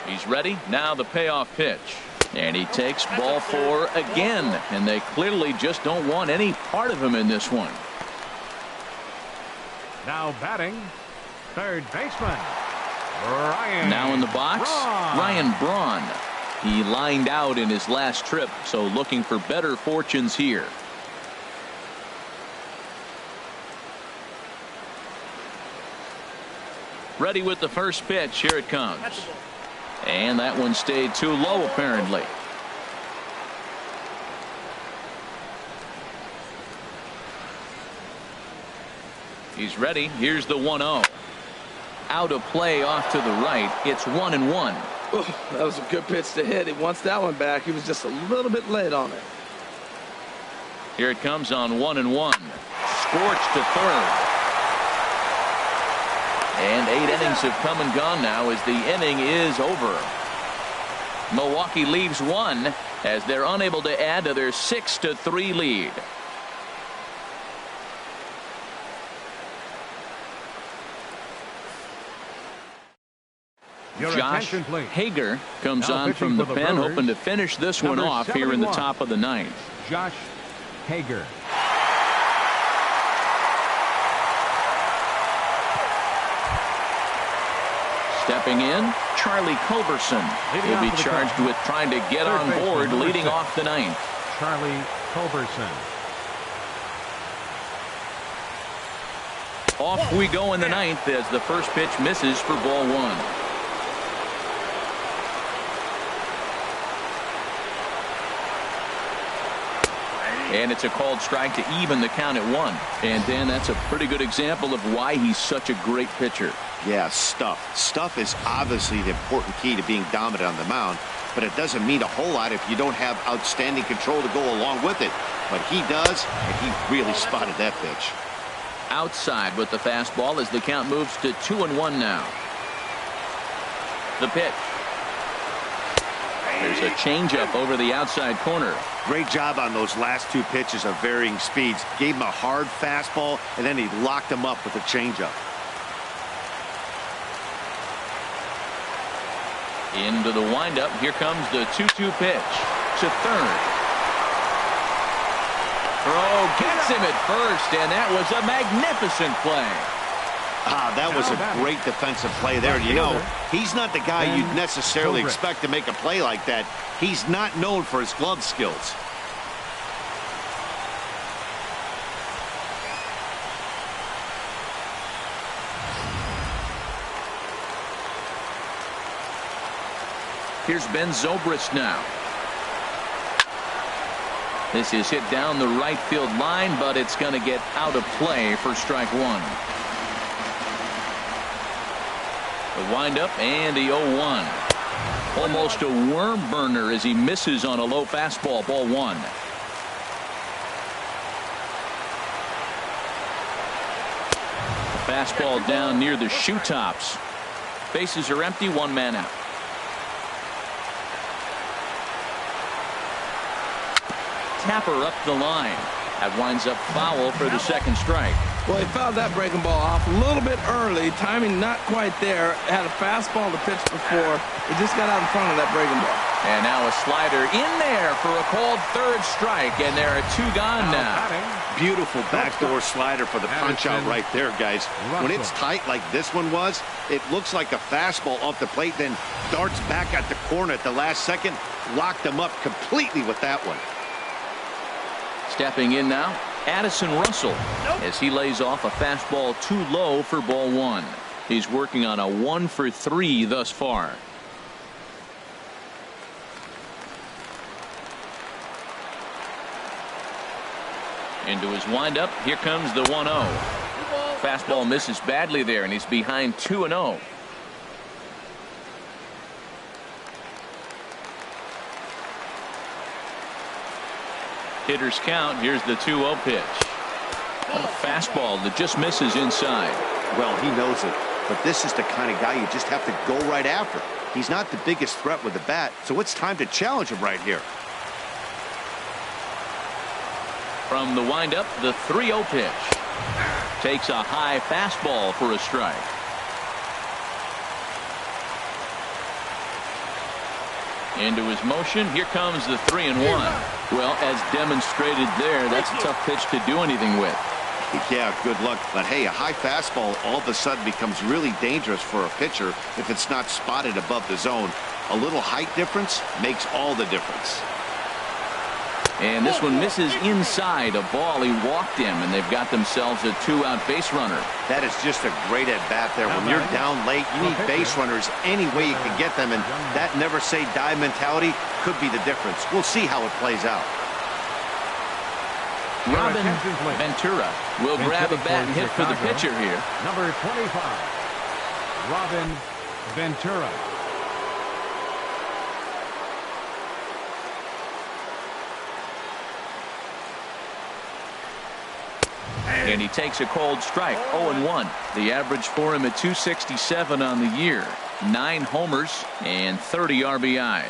He's ready. Now the payoff pitch. And he takes ball 4 again. And they clearly just don't want any part of him in this one. Now batting, third baseman, Ryan. Now in the box, Ryan Braun. He lined out in his last trip, so looking for better fortunes here. Ready with the first pitch. Here it comes. And that one stayed too low, apparently. He's ready. Here's the 1-0. Out of play off to the right. It's 1-1. Oh, that was a good pitch to hit. He wants that one back. He was just a little bit late on it. Here it comes on 1-1. Scorched to third. And 8 innings have come and gone now as the inning is over. Milwaukee leaves 1 as they're unable to add to their 6-3 lead. Josh Hager comes on from the pen, hoping to finish this one off here in the top of the 9th. Josh Hager. Stepping in, Charlie Culberson. He'll be charged with trying to get on board leading off the 9th. Charlie Culberson. Off we go in the 9th as the first pitch misses for ball 1. And it's a called strike to even the count at 1. And Dan, that's a pretty good example of why he's such a great pitcher. Yeah, stuff. Stuff is obviously the important key to being dominant on the mound, but it doesn't mean a whole lot if you don't have outstanding control to go along with it. But he does, and he really spotted that pitch. Outside with the fastball as the count moves to 2-1 now. The pitch. There's a changeup over the outside corner. Great job on those last 2 pitches of varying speeds. Gave him a hard fastball, and then he locked him up with a changeup. Into the windup. Here comes the 2-2 pitch to third. Throw gets him at first, and that was a magnificent play. That was a great defensive play there. You know, he's not the guy you'd necessarily expect to make a play like that. He's not known for his glove skills. Here's Ben Zobrist now. This is hit down the right field line, but it's going to get out of play for strike one. The windup and the 0-1. Almost a worm burner as he misses on a low fastball. Ball one. Fastball down near the shoe tops. Bases are empty. One man out. Tapper up the line. That winds up foul for the second strike. Well, he fouled that breaking ball off a little bit early. Timing not quite there. Had a fastball to pitch before. He just got out in front of that breaking ball. And now a slider in there for a called third strike. And there are two gone now. Beautiful backdoor slider for the punch out right there, guys. When it's tight like this one was, it looks like a fastball off the plate, then darts back at the corner at the last second. Locked him up completely with that one. Stepping in now, Addison Russell, as he lays off a fastball too low for ball one. He's working on a 1 for 3 thus far. Into his windup. Here comes the 1-0. Fastball misses badly there, and he's behind 2-0. Hitters count. Here's the 2-0 pitch. A fastball that just misses inside. Well, he knows it, but this is the kind of guy you just have to go right after. He's not the biggest threat with the bat, so it's time to challenge him right here. From the windup, the 3-0 pitch. Takes a high fastball for a strike. Into his motion. Here comes the 3-1. Well, as demonstrated there, that's a tough pitch to do anything with. Yeah, good luck. But hey, a high fastball all of a sudden becomes really dangerous for a pitcher if it's not spotted above the zone. A little height difference makes all the difference. And this one misses inside. A ball. He walked him, and they've got themselves a 2-out base runner. That is just a great at-bat there. When you're down late, you need base runners any way you can get them, and that never-say-die mentality could be the difference. We'll see how it plays out. Robin Ventura will grab a bat and hit for the pitcher here. Number 25, Robin Ventura. And he takes a cold strike. 0-1. The average for him at 267 on the year. 9 homers and 30 RBIs.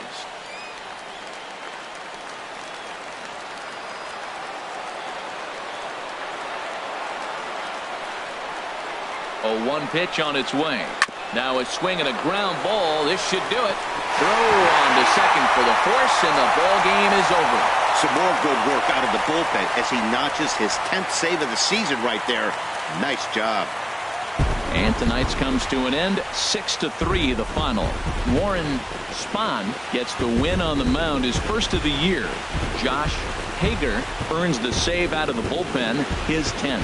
A 1 pitch on its way. Now a swing and a ground ball. This should do it. Throw on to second for the force, and the ball game is over. Some more good work out of the bullpen as he notches his 10th save of the season right there. Nice job. And tonight's comes to an end. 6-3 the final. Warren Spahn gets the win on the mound, his first of the year. Josh Hager earns the save out of the bullpen, his 10th.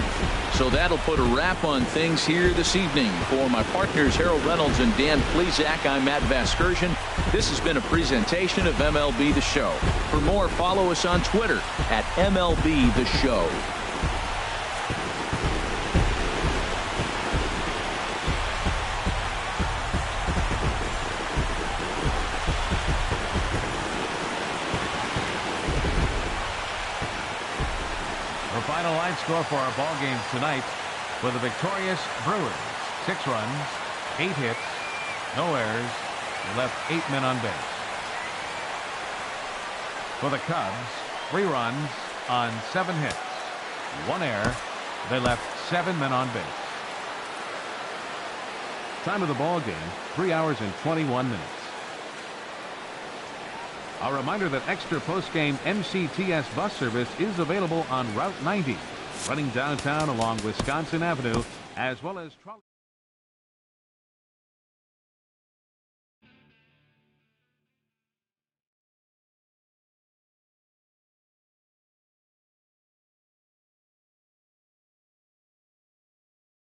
So that'll put a wrap on things here this evening. For my partners Harold Reynolds and Dan Plesac, I'm Matt Vasgersian. This has been a presentation of MLB The Show. For more, follow us on Twitter at MLB The Show. The final line score for our ball game tonight for the victorious Brewers: 6 runs, 8 hits, no errors, they left 8 men on base. For the Cubs, 3 runs on 7 hits, 1 error, they left 7 men on base. Time of the ball game, 3 hours and 21 minutes. A reminder that extra post-game MCTS bus service is available on Route 90, running downtown along Wisconsin Avenue, as well as trolley.